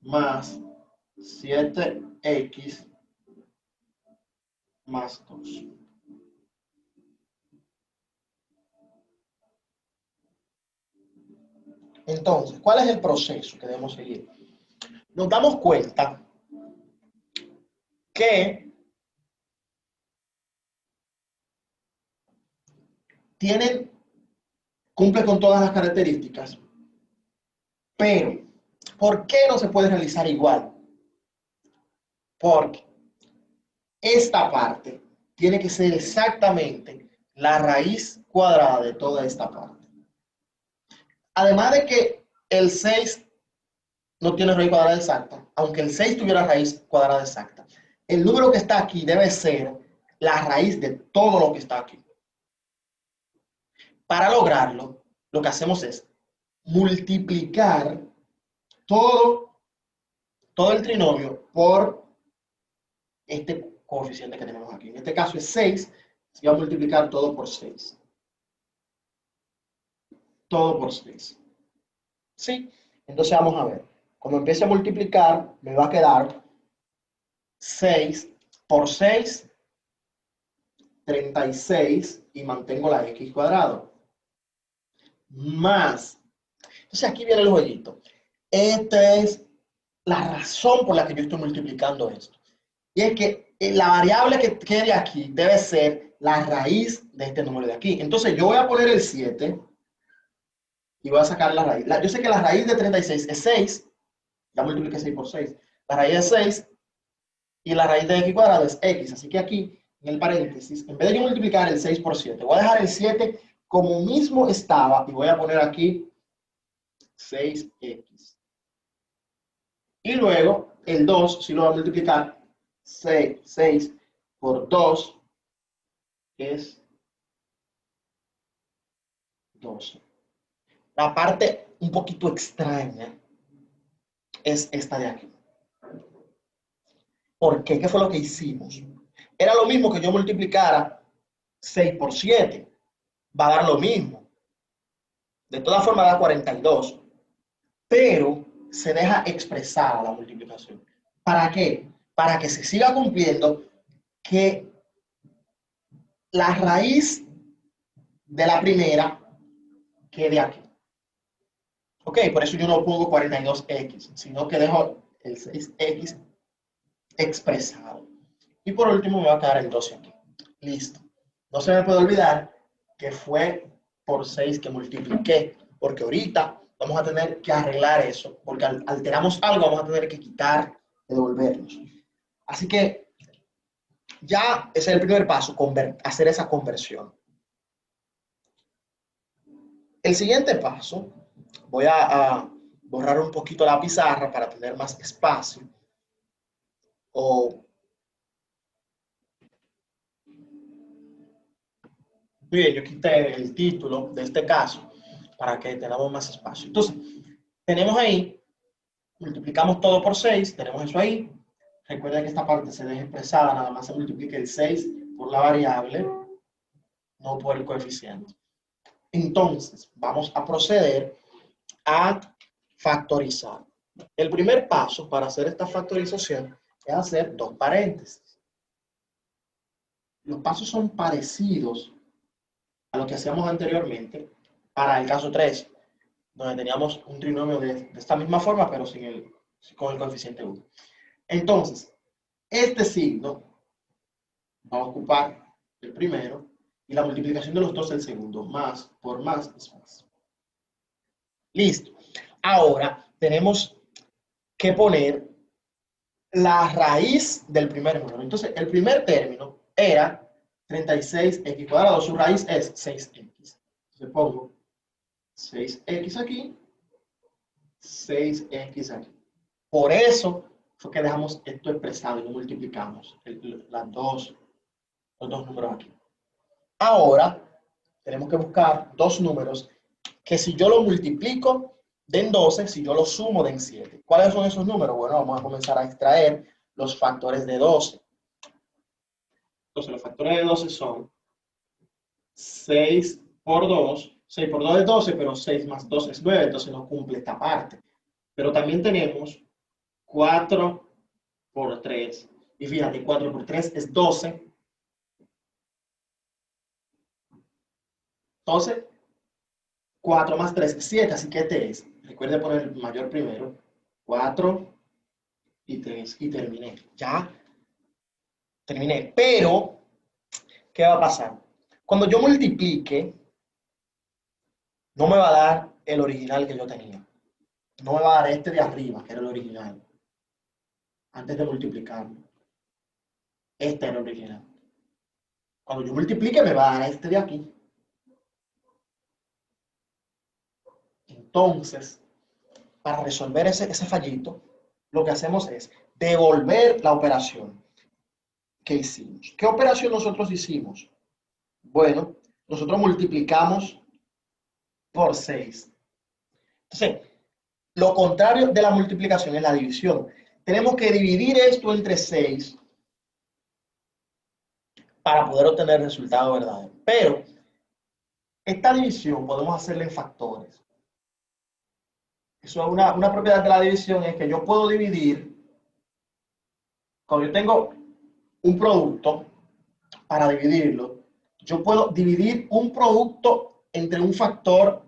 más 7x más 2. Entonces, ¿cuál es el proceso que debemos seguir? Nos damos cuenta que cumple con todas las características, pero ¿por qué no se puede realizar igual? Porque esta parte tiene que ser exactamente la raíz cuadrada de toda esta parte. Además de que el 6 no tiene raíz cuadrada exacta, aunque el 6 tuviera raíz cuadrada exacta, el número que está aquí debe ser la raíz de todo lo que está aquí. Para lograrlo, lo que hacemos es multiplicar todo el trinomio por este coeficiente que tenemos aquí. En este caso es 6, se va a multiplicar todo por 6. Todo por 6. ¿Sí? Entonces vamos a ver. Cuando empiece a multiplicar, me va a quedar 6 por 6, 36, y mantengo la x cuadrado. Más. Entonces aquí viene el jueguito. Esta es la razón por la que yo estoy multiplicando esto. Y es que la variable que quede aquí debe ser la raíz de este número de aquí. Entonces yo voy a poner el 7 y voy a sacar la raíz. Yo sé que la raíz de 36 es 6. Ya multipliqué 6 por 6. La raíz es 6 y la raíz de x cuadrado es x. Así que aquí, en el paréntesis, en vez de yo multiplicar el 6 por 7, voy a dejar el 7 como mismo estaba y voy a poner aquí 6x. Y luego el 2, si lo voy a multiplicar, 6 por 2 es 12. La parte un poquito extraña es esta de aquí. ¿Por qué? ¿Qué fue lo que hicimos? Era lo mismo que yo multiplicara 6 por 7. Va a dar lo mismo. De todas formas da 42. Pero se deja expresar la multiplicación. ¿Para qué? Para que se siga cumpliendo que la raíz de la primera quede aquí. Ok, por eso yo no pongo 42x, sino que dejo el 6x expresado. Y por último me va a quedar el 12 aquí. Listo. No se me puede olvidar que fue por 6 que multipliqué, porque ahorita vamos a tener que arreglar eso, porque alteramos algo, vamos a tener que quitar, devolvernos. Así que ya ese es el primer paso, hacer esa conversión. El siguiente paso, voy a borrar un poquito la pizarra para tener más espacio. Bien, yo quité el título de este caso para que tengamos más espacio. Entonces, tenemos ahí, multiplicamos todo por 6, tenemos eso ahí. Recuerda que esta parte se deja expresada, nada más se multiplica el 6 por la variable, no por el coeficiente. Entonces, vamos a proceder a factorizar. El primer paso para hacer esta factorización es hacer dos paréntesis. Los pasos son parecidos a lo que hacíamos anteriormente para el caso 3, donde teníamos un trinomio de esta misma forma, pero con el coeficiente 1. Entonces, este signo va a ocupar el primero y la multiplicación de los dos el segundo. Más por más es más. Listo. Ahora tenemos que poner la raíz del primer número. Entonces, el primer término era 36x cuadrado. Su raíz es 6x. Entonces pongo 6x aquí, 6x aquí. Por eso fue que dejamos esto expresado y lo multiplicamos, los dos números aquí. Ahora tenemos que buscar dos números que si yo lo multiplico den 12, si yo lo sumo den 7. ¿Cuáles son esos números? Bueno, vamos a comenzar a extraer los factores de 12. Entonces los factores de 12 son 6 por 2. 6 por 2 es 12, pero 6 más 2 es 9, entonces no cumple esta parte. Pero también tenemos 4 por 3. Y fíjate, 4 por 3 es 12. Entonces, 4 más 3 es 7, así que este es. Recuerde poner el mayor primero. 4 y 3 y terminé. Ya terminé. Pero, ¿qué va a pasar? Cuando yo multiplique, no me va a dar el original que yo tenía. No me va a dar este de arriba, que era el original. Antes de multiplicarlo. Este era el original. Cuando yo multiplique, me va a dar este de aquí. Entonces, para resolver ese fallito, lo que hacemos es devolver la operación que hicimos. ¿Qué operación nosotros hicimos? Bueno, nosotros multiplicamos por 6. Entonces, lo contrario de la multiplicación es la división. Tenemos que dividir esto entre 6 para poder obtener el resultado verdadero. Pero esta división podemos hacerla en factores. Eso es una propiedad de la división, es que yo puedo dividir, cuando yo tengo un producto, para dividirlo, yo puedo dividir un producto entre un factor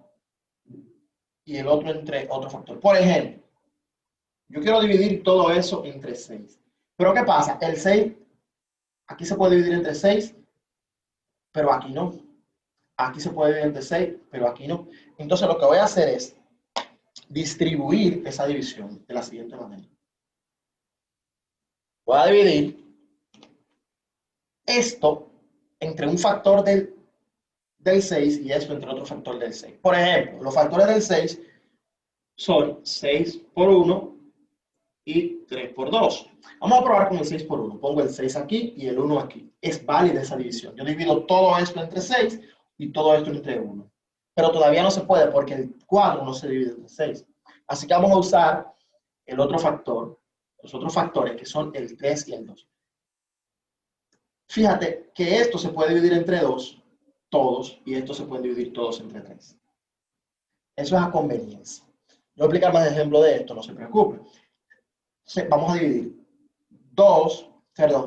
y el otro entre otro factor. Por ejemplo, yo quiero dividir todo eso entre 6. Pero ¿qué pasa? El 6, aquí se puede dividir entre 6, pero aquí no. Aquí se puede dividir entre 6, pero aquí no. Entonces lo que voy a hacer es distribuir esa división de la siguiente manera. Voy a dividir esto entre un factor del 6 y esto entre otro factor del 6. Por ejemplo, los factores del 6 son 6 por 1 y 3 por 2. Vamos a probar con el 6 por 1. Pongo el 6 aquí y el 1 aquí. Es válida esa división. Yo divido todo esto entre 6 y todo esto entre 1. Pero todavía no se puede porque el 4 no se divide entre 6. Así que vamos a usar el otro factor, los otros factores que son el 3 y el 2. Fíjate que esto se puede dividir entre 2, todos, y esto se puede dividir todos entre 3. Eso es a conveniencia. Yo voy a explicar más ejemplos de esto, no se preocupe. Vamos a dividir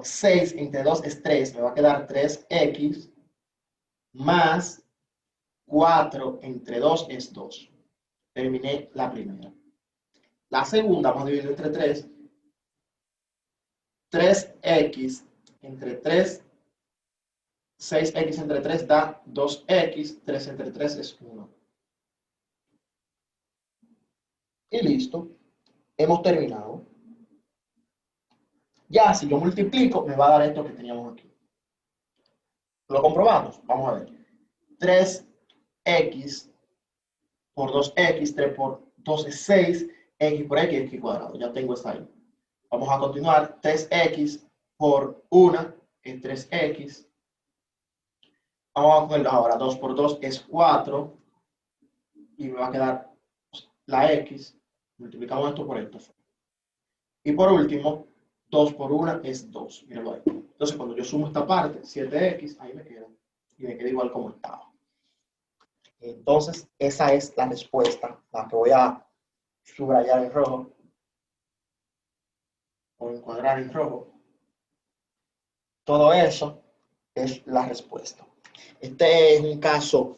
6 entre 2 es 3, me va a quedar 3x más 4 entre 2 es 2. Terminé la primera. La segunda vamos a dividir entre 3. 3x entre 3, 6x entre 3 da 2x, 3 entre 3 es 1. Y listo, hemos terminado. Ya, si yo multiplico, me va a dar esto que teníamos aquí. Lo comprobamos, vamos a ver. 3x por 2x, 3 por 2 es 6, x por x cuadrado. Ya tengo esta ahí. Vamos a continuar. 3x por 1 es 3x. Vamos a ponerlo ahora. 2 por 2 es 4. Y me va a quedar la x. Multiplicamos esto por esto. Y por último, 2 por 1 es 2. Mírenlo ahí. Entonces, cuando yo sumo esta parte, 7x, ahí me queda. Y me queda igual como estaba. Entonces, esa es la respuesta, la que voy a subrayar en rojo o encuadrar en rojo. Todo eso es la respuesta. Este es un caso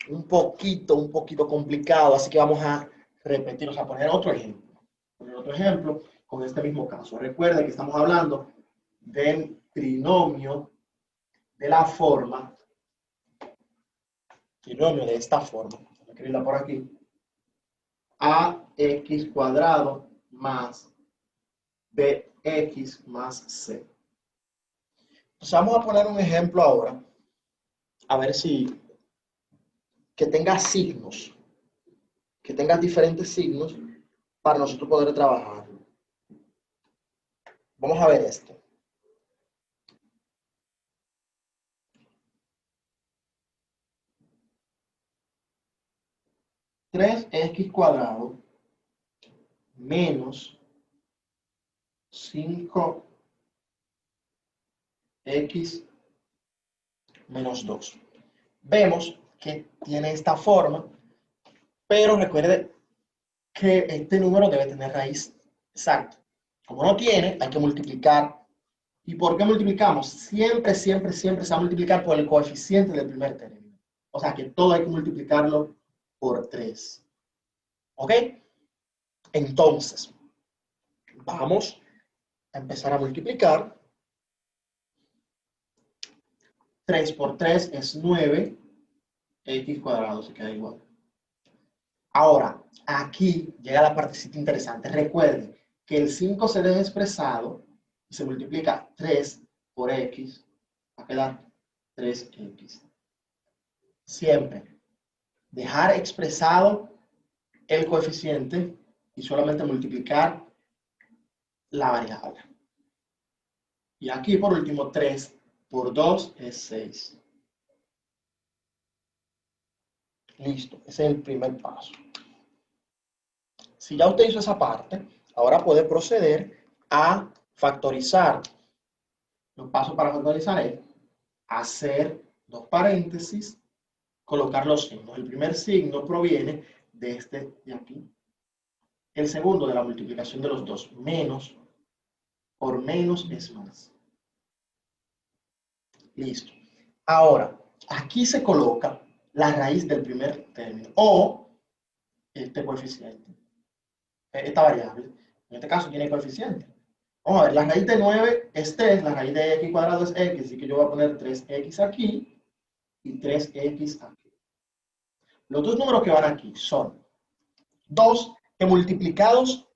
un poquito complicado, así que vamos a repetir, o sea, poner otro ejemplo. Poner otro ejemplo con este mismo caso. Recuerden que estamos hablando del trinomio de la forma, trinomio de esta forma, voy a escribirla por aquí, ax cuadrado más bx más c. Entonces vamos a poner un ejemplo ahora, a ver si, que tenga signos, que tenga diferentes signos para nosotros poder trabajar. Vamos a ver esto. Tres x cuadrado menos 5x menos 2. Vemos que tiene esta forma, pero recuerde que este número debe tener raíz exacta. Como no tiene, hay que multiplicar. ¿Y por qué multiplicamos? Siempre se va a multiplicar por el coeficiente del primer término. O sea que todo hay que multiplicarlo por 3. ¿Ok? Entonces, vamos a empezar a multiplicar. 3 por 3 es 9, x cuadrado se queda igual. Ahora, aquí llega la partecita interesante. Recuerden que el 5 se deja expresado y se multiplica 3 por x, va a quedar 3x. Siempre dejar expresado el coeficiente y solamente multiplicar la variable. Y aquí por último 3 por 2 es 6. Listo, ese es el primer paso. Si ya usted hizo esa parte, ahora puede proceder a factorizar. Los pasos para factorizar es hacer dos paréntesis, colocar los signos. El primer signo proviene de este de aquí. El segundo de la multiplicación de los dos. Menos por menos es más. Listo. Ahora, aquí se coloca la raíz del primer término o este coeficiente. Esta variable. En este caso tiene coeficiente. Vamos a ver, la raíz de 9 es 3, la raíz de x cuadrado es x, así que yo voy a poner 3x aquí y 3x aquí. Los dos números que van aquí son 2 que multiplicados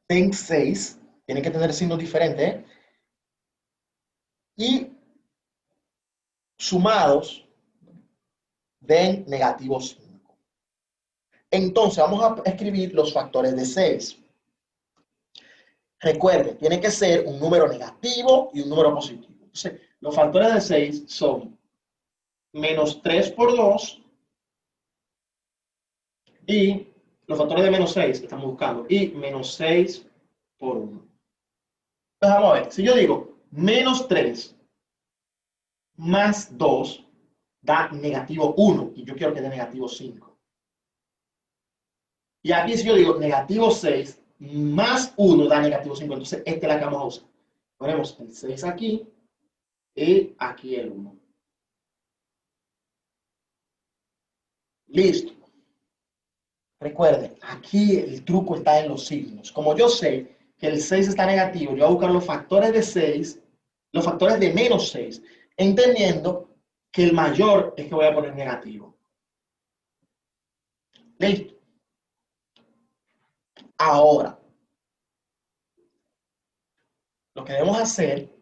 den 6, tienen que tener signos diferentes, ¿eh? Y sumados den negativo 5. Entonces vamos a escribir los factores de 6. Recuerden, tiene que ser un número negativo y un número positivo. Entonces, los factores de 6 son menos 3 por 2 y los factores de menos 6 que estamos buscando y menos 6 por 1. Entonces vamos a ver, si yo digo menos 3 más 2 da negativo 1 y yo quiero que dé negativo 5. Y aquí si yo digo negativo 6 más 1 da negativo 5, entonces esta es la que vamos a usar. Ponemos el 6 aquí y aquí el 1. Listo. Recuerden, aquí el truco está en los signos. Como yo sé que el 6 está negativo, yo voy a buscar los factores de 6, los factores de menos 6, entendiendo que el mayor es que voy a poner negativo. Listo. Ahora, lo que debemos hacer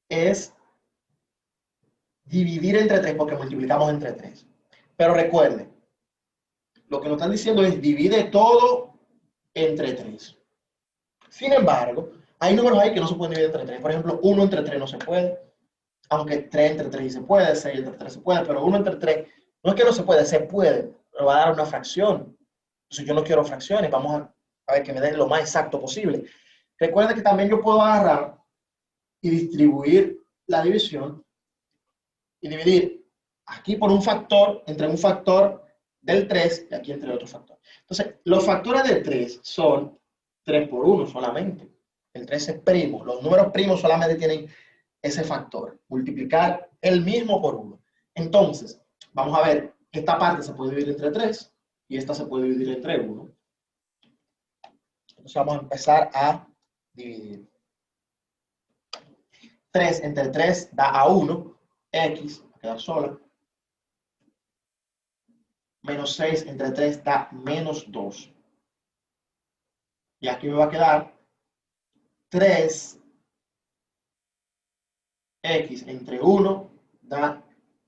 es dividir entre 3 porque multiplicamos entre 3. Pero recuerden, lo que nos están diciendo es divide todo entre 3. Sin embargo, hay números ahí que no se pueden dividir entre 3. Por ejemplo, 1 entre 3 no se puede, aunque 3 entre 3 sí se puede, 6 entre 3 se puede, pero 1 entre 3 no es que no se puede, pero va a dar una fracción. Entonces yo no quiero fracciones, vamos a ver que me den lo más exacto posible. Recuerden que también yo puedo agarrar y distribuir la división y dividir aquí por un factor, entre un factor del 3 y aquí entre otro factor. Entonces, los factores de 3 son 3 por 1 solamente. El 3 es primo. Los números primos solamente tienen ese factor. Multiplicar el mismo por 1. Entonces, vamos a ver, esta parte se puede dividir entre 3 y esta se puede dividir entre 1. Entonces vamos a empezar a dividir. 3 entre 3 da a 1. X va a quedar sola. Menos 6 entre 3 da menos 2. Y aquí me va a quedar 3x entre 1 da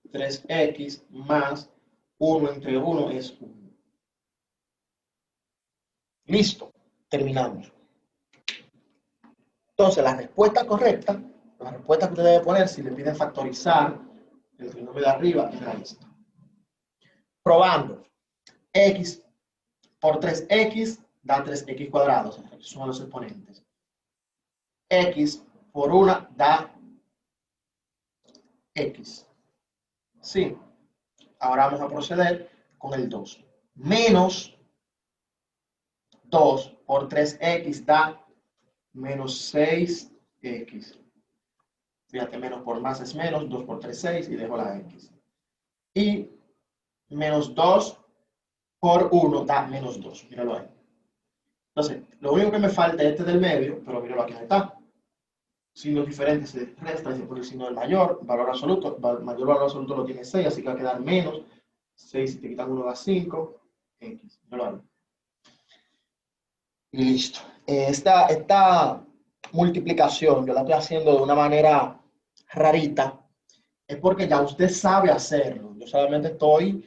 3x más 1 entre 1 es 1. Listo, terminamos. Entonces, la respuesta correcta, la respuesta que usted debe poner si le piden factorizar el trinomio de arriba, era esta. Probando, x por 3x da 3x cuadrado, son los exponentes. X por 1 da x. Sí, ahora vamos a proceder con el 2. Menos 2 por 3x da menos 6x. Fíjate, menos por más es menos, 2 por 3, 6 y dejo la x. Y menos 2 por 1 da menos 2. Míralo ahí. Entonces, lo único que me falta es este del medio, pero míralo aquí está. Signos diferentes se resta y se pone el signo del mayor, valor absoluto, mayor valor absoluto lo tiene 6, así que va a quedar menos 6, si te quitan 1 da 5, x. Míralo ahí. Y listo. Esta multiplicación yo la estoy haciendo de una manera rarita, es porque ya usted sabe hacerlo. Yo solamente estoy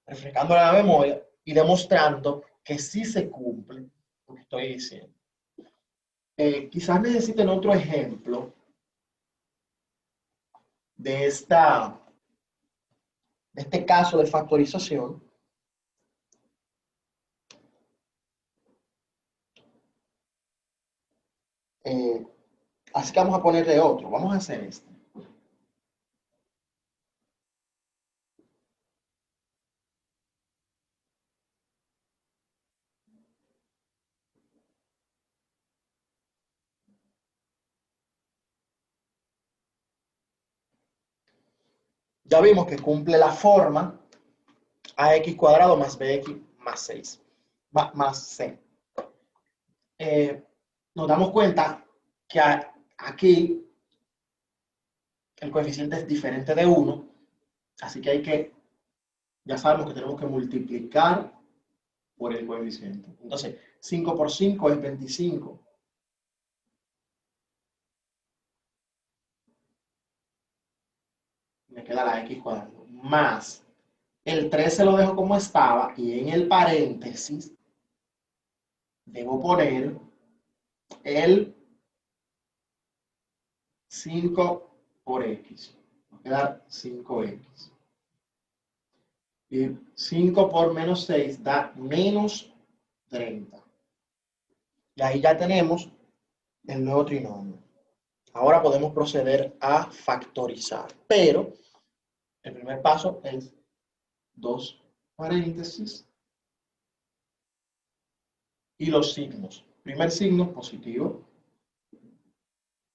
refrescando la memoria y demostrando que sí se cumple lo que estoy diciendo. Quizás necesiten otro ejemplo de este caso de factorización. Así que vamos a ponerle otro. Vamos a hacer este. Ya vimos que cumple la forma ax cuadrado más bx más 6, más c. Nos damos cuenta que aquí el coeficiente es diferente de 1, así que ya sabemos que tenemos que multiplicar por el coeficiente. Entonces, 5 por 5 es 25. Me queda la x cuadrado. Más el 13 lo dejo como estaba y en el paréntesis debo poner el 5 por x. Va a quedar 5x. Y 5 por menos 6 da menos 30. Y ahí ya tenemos el nuevo trinomio. Ahora podemos proceder a factorizar. Pero el primer paso es 2 paréntesis y los signos. Primer signo, positivo.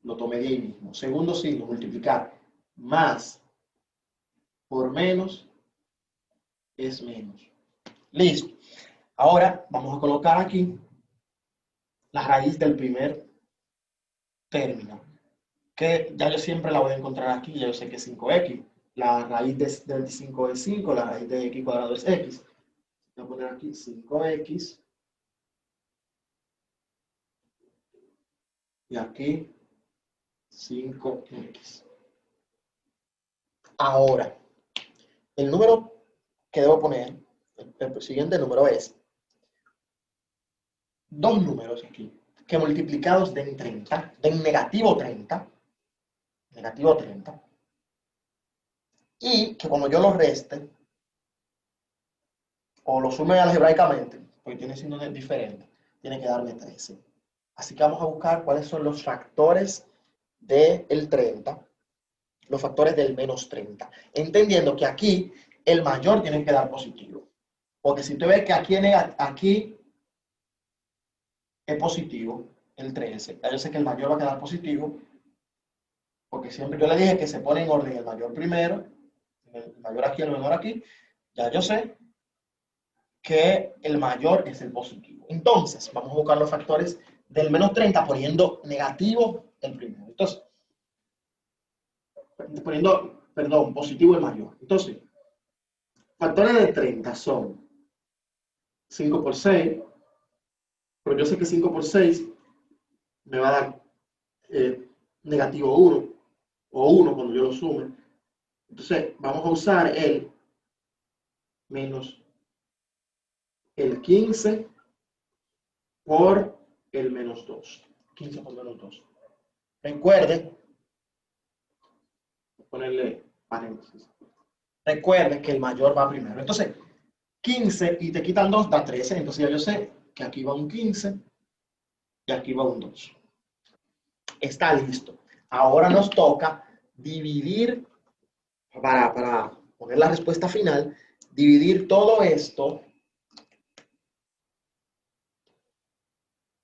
Lo tomé de ahí mismo. Segundo signo, multiplicar más por menos es menos. Listo. Ahora vamos a colocar aquí la raíz del primer término, que ya yo siempre la voy a encontrar aquí, ya yo sé que es 5x. La raíz de 25 es 5, la raíz de x cuadrado es x. Voy a poner aquí 5x y aquí 5x. Ahora, el número que debo poner, el siguiente número es dos números aquí, que multiplicados den 30, den negativo 30, y que cuando yo los reste, o lo sume algebraicamente, porque tiene signos diferentes, tiene que darme 13. Así que vamos a buscar cuáles son los factores del 30, los factores del menos 30, entendiendo que aquí el mayor tiene que dar positivo. Porque si tú ves que aquí es positivo, el 13, ya yo sé que el mayor va a quedar positivo, porque siempre yo le dije que se pone en orden el mayor primero, el mayor aquí, el menor aquí, ya yo sé que el mayor es el positivo. Entonces, vamos a buscar los factores del menos 30 poniendo negativo el primero. Entonces, poniendo, perdón, positivo el mayor. Entonces, factores de 30 son 5 por 6, pero yo sé que 5 por 6 me va a dar negativo 1, o 1 cuando yo lo sume. Entonces, vamos a usar el menos el 15 por el menos 2. 15 por menos 2. Recuerden, ponerle paréntesis. Recuerden que el mayor va primero. Entonces, 15 y te quitan 2 da 13. Entonces ya yo sé que aquí va un 15 y aquí va un 2. Está listo. Ahora nos toca dividir, para poner la respuesta final, dividir todo esto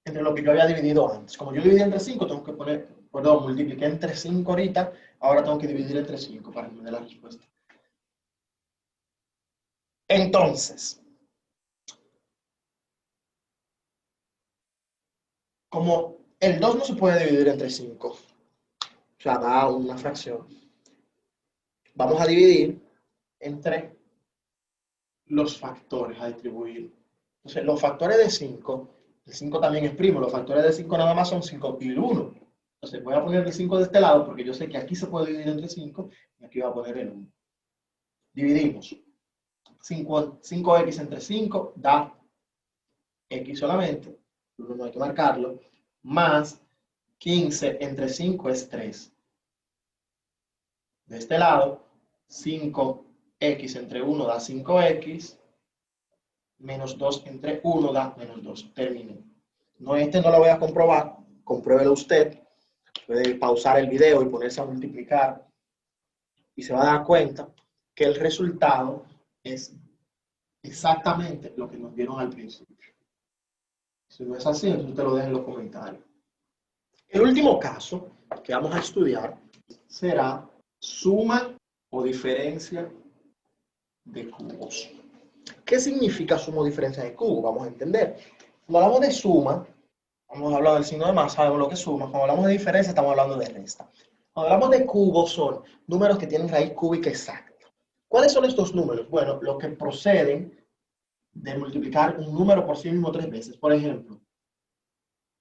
entre lo que yo había dividido antes. Como yo dividí entre 5, tengo que poner, perdón, multipliqué entre 5 ahorita, ahora tengo que dividir entre 5 para que me dé la respuesta. Entonces, como el 2 no se puede dividir entre 5, o sea, da una fracción, vamos a dividir entre los factores, a distribuir. Entonces, los factores de 5, el 5 también es primo, los factores de 5 nada más son 5 y el 1. Entonces, voy a poner el 5 de este lado porque yo sé que aquí se puede dividir entre 5 y aquí voy a poner el 1. Dividimos. 5x entre 5 da x solamente, no hay que marcarlo, más 15 entre 5 es 3. De este lado, 5x entre 1 da 5x, menos 2 entre 1 da menos 2. Termino. No, no lo voy a comprobar, compruébelo usted. Puede pausar el video y ponerse a multiplicar y se va a dar cuenta que el resultado es exactamente lo que nos dieron al principio. Si no es así, entonces usted lo deja en los comentarios. El último caso que vamos a estudiar será suma o diferencia de cubos. ¿Qué significa suma o diferencia de cubos? Vamos a entender. Cuando hablamos de suma, hemos hablado del signo de más, sabemos lo que es suma. Cuando hablamos de diferencia, estamos hablando de resta. Cuando hablamos de cubos, son números que tienen raíz cúbica exacta. ¿Cuáles son estos números? Bueno, los que proceden de multiplicar un número por sí mismo 3 veces. Por ejemplo,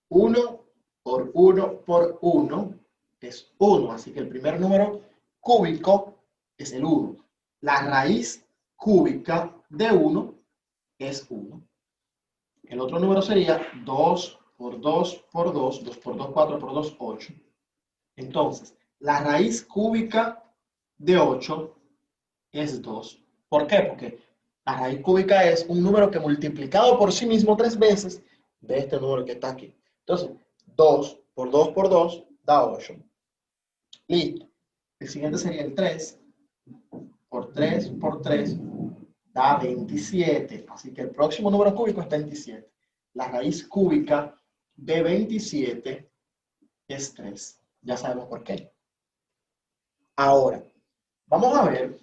1 por 1 por 1 es 1. Así que el primer número cúbico es el 1. La raíz cúbica de 1 es 1. El otro número sería 2 por 2 por 2, 2 por 2, 4 por 2, 8. Entonces, la raíz cúbica de 8 es 2. ¿Por qué? Porque la raíz cúbica es un número que multiplicado por sí mismo 3 veces de este número que está aquí. Entonces, 2 por 2 por 2 da 8. Listo. El siguiente sería el 3 por 3 por 3 da 27. Así que el próximo número cúbico es 27. La raíz cúbica de 27 es 3. Ya sabemos por qué. Ahora, vamos a ver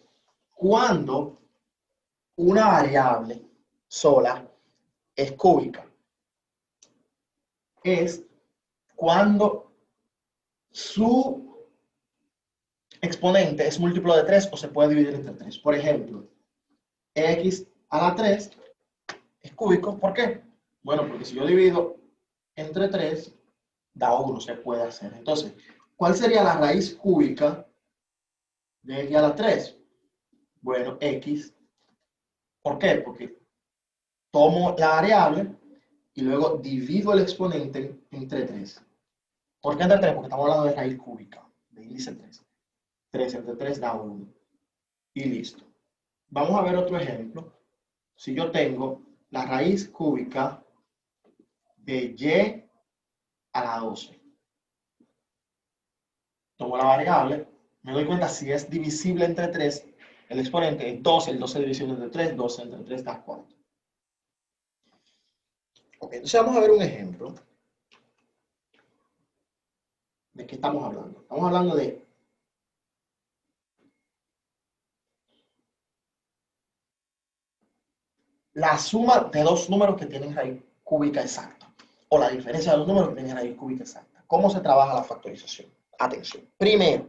cuándo una variable sola es cúbica es cuando su exponente es múltiplo de 3 o se puede dividir entre 3. Por ejemplo, x a la 3 es cúbico. ¿Por qué? Bueno, porque si yo divido entre 3, da 1, se puede hacer. Entonces, ¿cuál sería la raíz cúbica de x a la 3? Bueno, x. ¿Por qué? Porque tomo la variable y luego divido el exponente entre 3. ¿Por qué entre 3? Porque estamos hablando de raíz cúbica, de índice 3. 3 entre 3 da 1. Y listo. Vamos a ver otro ejemplo. Si yo tengo la raíz cúbica de y a la 12. Tomo la variable, me doy cuenta si es divisible entre 3, el exponente es 12, el 12 divisible entre 3, 12 entre 3 da 4. Ok, entonces vamos a ver un ejemplo. ¿De qué estamos hablando? Estamos hablando de la suma de dos números que tienen raíz cúbica exacta, o la diferencia de dos números que tienen raíz cúbica exacta. ¿Cómo se trabaja la factorización? Atención. Primero,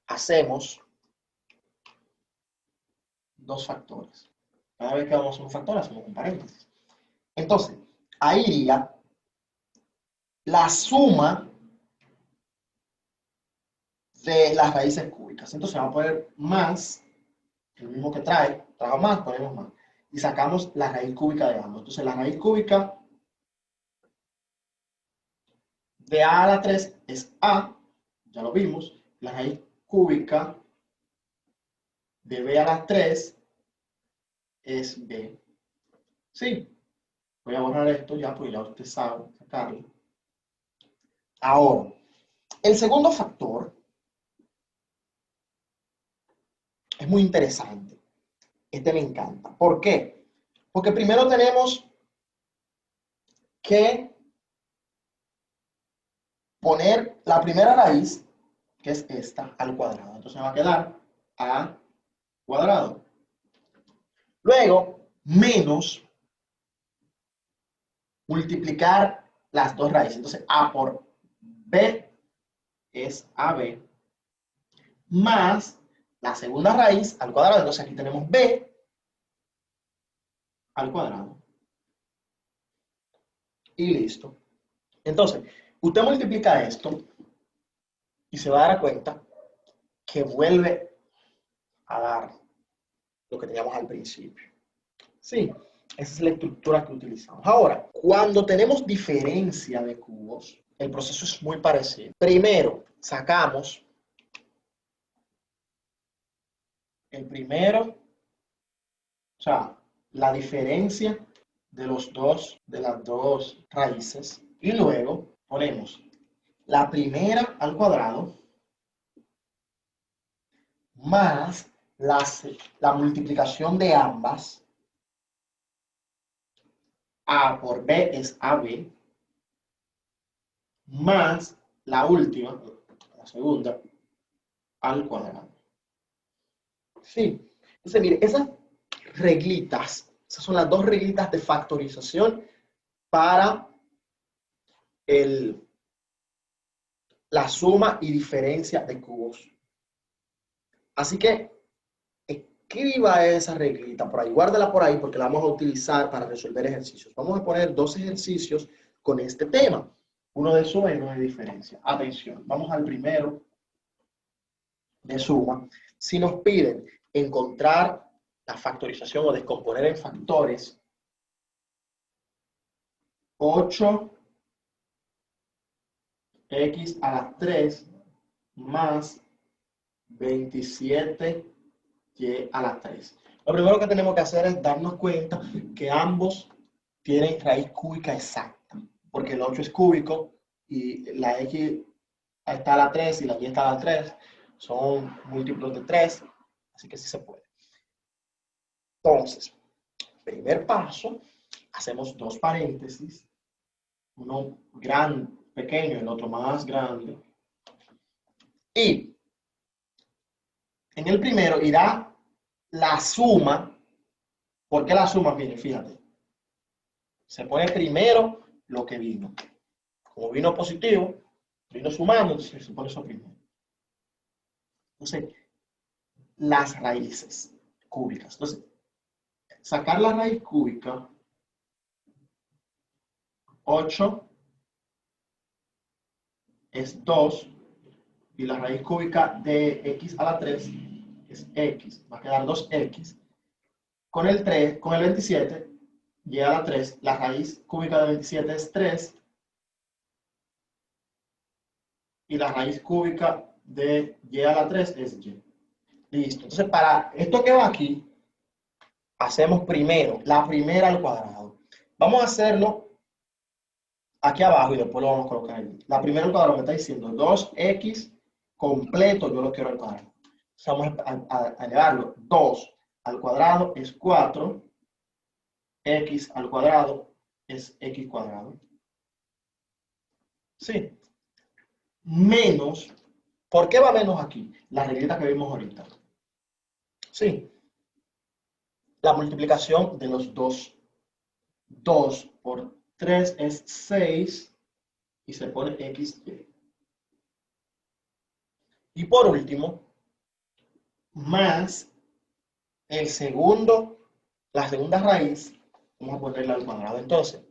hacemos dos factores. Cada vez que vamos a hacer un factor, hacemos un paréntesis. Entonces, ahí iría la suma de las raíces cúbicas. Entonces, vamos a poner más, el mismo que trajo más, ponemos más. Y sacamos la raíz cúbica de ambos. Entonces, la raíz cúbica de a la 3 es a, ya lo vimos. La raíz cúbica de b a la 3 es b. Sí, voy a borrar esto ya, porque ya usted sabe sacarlo. Ahora, el segundo factor es muy interesante. Este me encanta. ¿Por qué? Porque primero tenemos que poner la primera raíz, que es esta, al cuadrado. Entonces me va a quedar a cuadrado. Luego, menos multiplicar las dos raíces. Entonces, a por b es ab, más la segunda raíz al cuadrado. Entonces aquí tenemos b al cuadrado. Y listo. Entonces, usted multiplica esto y se va a dar cuenta que vuelve a dar lo que teníamos al principio. Sí, esa es la estructura que utilizamos. Ahora, cuando tenemos diferencia de cubos, el proceso es muy parecido. Primero, sacamos el primero, o sea, la diferencia de las dos raíces, y luego ponemos la primera al cuadrado más la multiplicación de ambas. A por b es ab, más la última, la segunda, al cuadrado. Sí. Entonces, mire, esas reglitas, esas son las dos reglitas de factorización para la suma y diferencia de cubos. Así que escriba esa reglita por ahí, guárdala por ahí porque la vamos a utilizar para resolver ejercicios. Vamos a poner dos ejercicios con este tema, uno de suma y uno de diferencia. Atención, vamos al primero de suma. Si nos piden encontrar la factorización o descomponer en factores, 8x a la 3 más 27y a la 3. Lo primero que tenemos que hacer es darnos cuenta que ambos tienen raíz cúbica exacta, porque el 8 es cúbico y la x está a la 3 y la y está a la 3, son múltiplos de 3, así que sí se puede. Entonces, primer paso, hacemos dos paréntesis, uno pequeño, el otro más grande, y en el primero irá la suma, ¿por qué la suma? Miren, fíjate, se pone primero lo que vino. Como vino positivo, vino sumando, entonces se pone eso primero. Entonces, las raíces cúbicas. Entonces, sacar la raíz cúbica, 8 es 2, y la raíz cúbica de x a la 3 es x. Va a quedar 2x. Con el 3, con el 27, y a la 3, la raíz cúbica de 27 es 3, y la raíz cúbica de y a la 3 es y. Listo. Entonces, para esto que va aquí, hacemos primero la primera al cuadrado. Vamos a hacerlo aquí abajo y después lo vamos a colocar ahí. La primera al cuadrado me está diciendo 2x completo, yo lo quiero al cuadrado. Entonces vamos a elevarlo. 2 al cuadrado es 4, x al cuadrado es x cuadrado. Sí. Menos, ¿por qué va menos aquí? La reglita que vimos ahorita. Sí. La multiplicación de los dos. 2 por 3 es 6 y se pone xy. Y por último, más el segundo, la segunda raíz, vamos a ponerla al cuadrado. Entonces,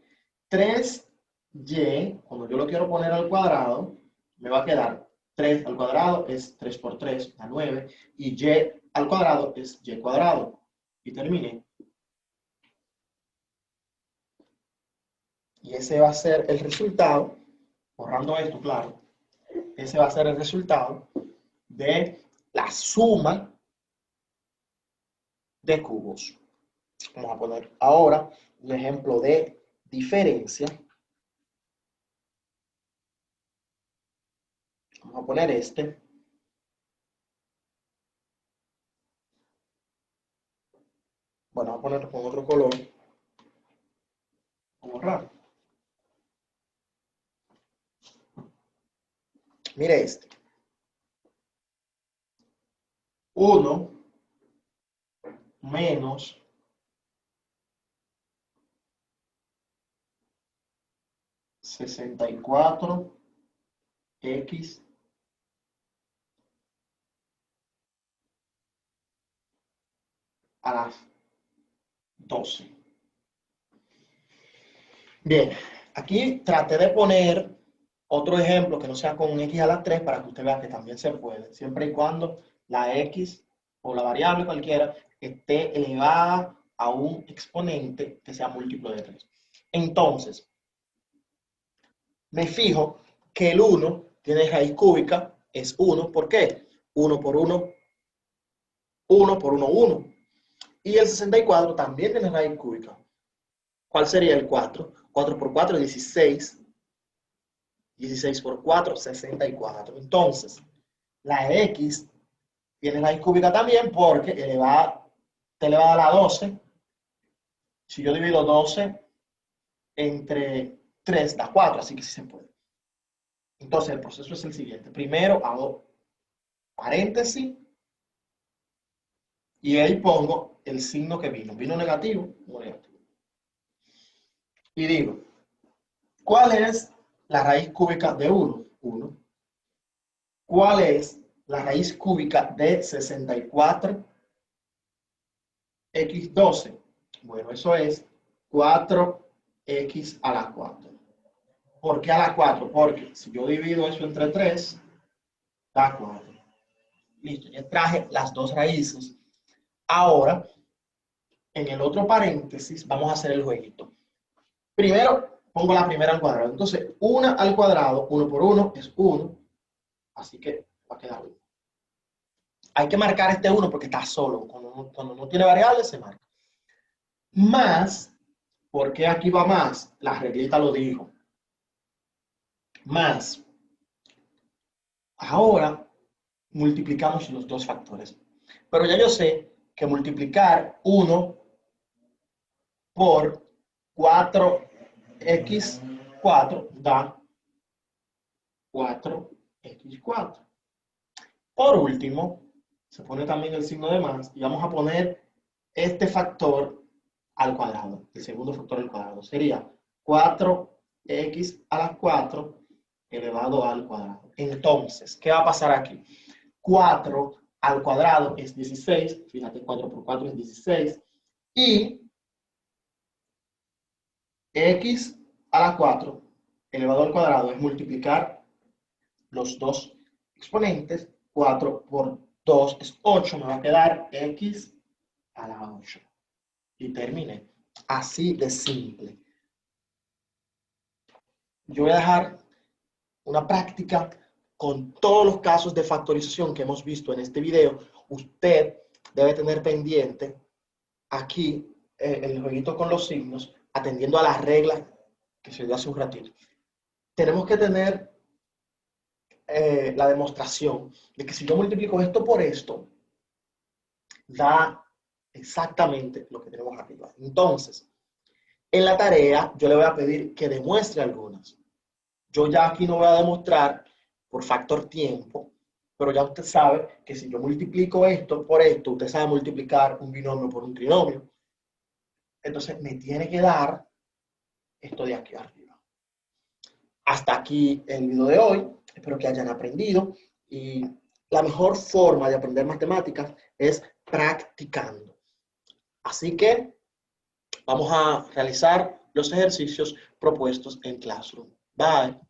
3y, cuando yo lo quiero poner al cuadrado, me va a quedar 3 al cuadrado es 3 por 3, da 9, y y al cuadrado es y cuadrado. Y terminé. Y ese va a ser el resultado, borrando esto, claro, ese va a ser el resultado de la suma de cubos. Vamos a poner ahora un ejemplo de diferencia. Vamos a poner este. Bueno, vamos a ponerlo con otro color. Vamos a borrar. Mire este. 1 menos 64 x a las 12. Bien, aquí traté de poner otro ejemplo que no sea con x a la 3 para que usted vea que también se puede, siempre y cuando la x o la variable cualquiera esté elevada a un exponente que sea múltiplo de 3. Entonces, me fijo que el 1 tiene raíz cúbica, es 1, ¿por qué? 1 por 1, 1 por 1, 1. Y el 64 también tiene raíz cúbica. ¿Cuál sería el 4? 4 por 4, 16. 16 por 4, 64. Entonces, la x tiene raíz cúbica también porque elevada a la 12. Si yo divido 12 entre 3 da 4, así que sí se puede. Entonces, el proceso es el siguiente. Primero hago paréntesis y ahí pongo el signo que vino. Vino negativo o negativo. Y digo, ¿cuál es la raíz cúbica de 1? 1. ¿Cuál es la raíz cúbica de 64? X12. Bueno, eso es 4x a la 4. ¿Por qué a la 4? Porque si yo divido eso entre 3, da 4. Listo, ya traje las dos raíces. Ahora, en el otro paréntesis, vamos a hacer el jueguito. Primero, pongo la primera al cuadrado. Entonces, 1 al cuadrado, 1 por 1 es 1. Así que va a quedar 1. Hay que marcar este 1 porque está solo. Cuando no tiene variables, se marca. Más, ¿por qué aquí va más? La reglita lo dijo. Más. Ahora multiplicamos los dos factores. Pero ya yo sé que multiplicar 1 por 4x4 da 4x4. Por último, se pone también el signo de más y vamos a poner este factor al cuadrado, el segundo factor al cuadrado. Sería 4x a la 4 elevado al cuadrado. Entonces, ¿qué va a pasar aquí? 4 al cuadrado es 16, fíjate, 4 por 4 es 16, y x a la 4 elevado al cuadrado es multiplicar los dos exponentes. 4 por 2 es 8, me va a quedar x a la 8. Y terminé. Así de simple. Yo voy a dejar una práctica con todos los casos de factorización que hemos visto en este video. Usted debe tener pendiente aquí el jueguito con los signos, atendiendo a las reglas que se dio hace un ratito. Tenemos que tener la demostración de que si yo multiplico esto por esto, da exactamente lo que tenemos arriba. Entonces, en la tarea yo le voy a pedir que demuestre algunas. Yo ya aquí no voy a demostrar por factor tiempo, pero ya usted sabe que si yo multiplico esto por esto, usted sabe multiplicar un binomio por un trinomio. Entonces me tiene que dar esto de aquí arriba. Hasta aquí el video de hoy. Espero que hayan aprendido. Y la mejor forma de aprender matemáticas es practicando. Así que vamos a realizar los ejercicios propuestos en Classroom. Bye.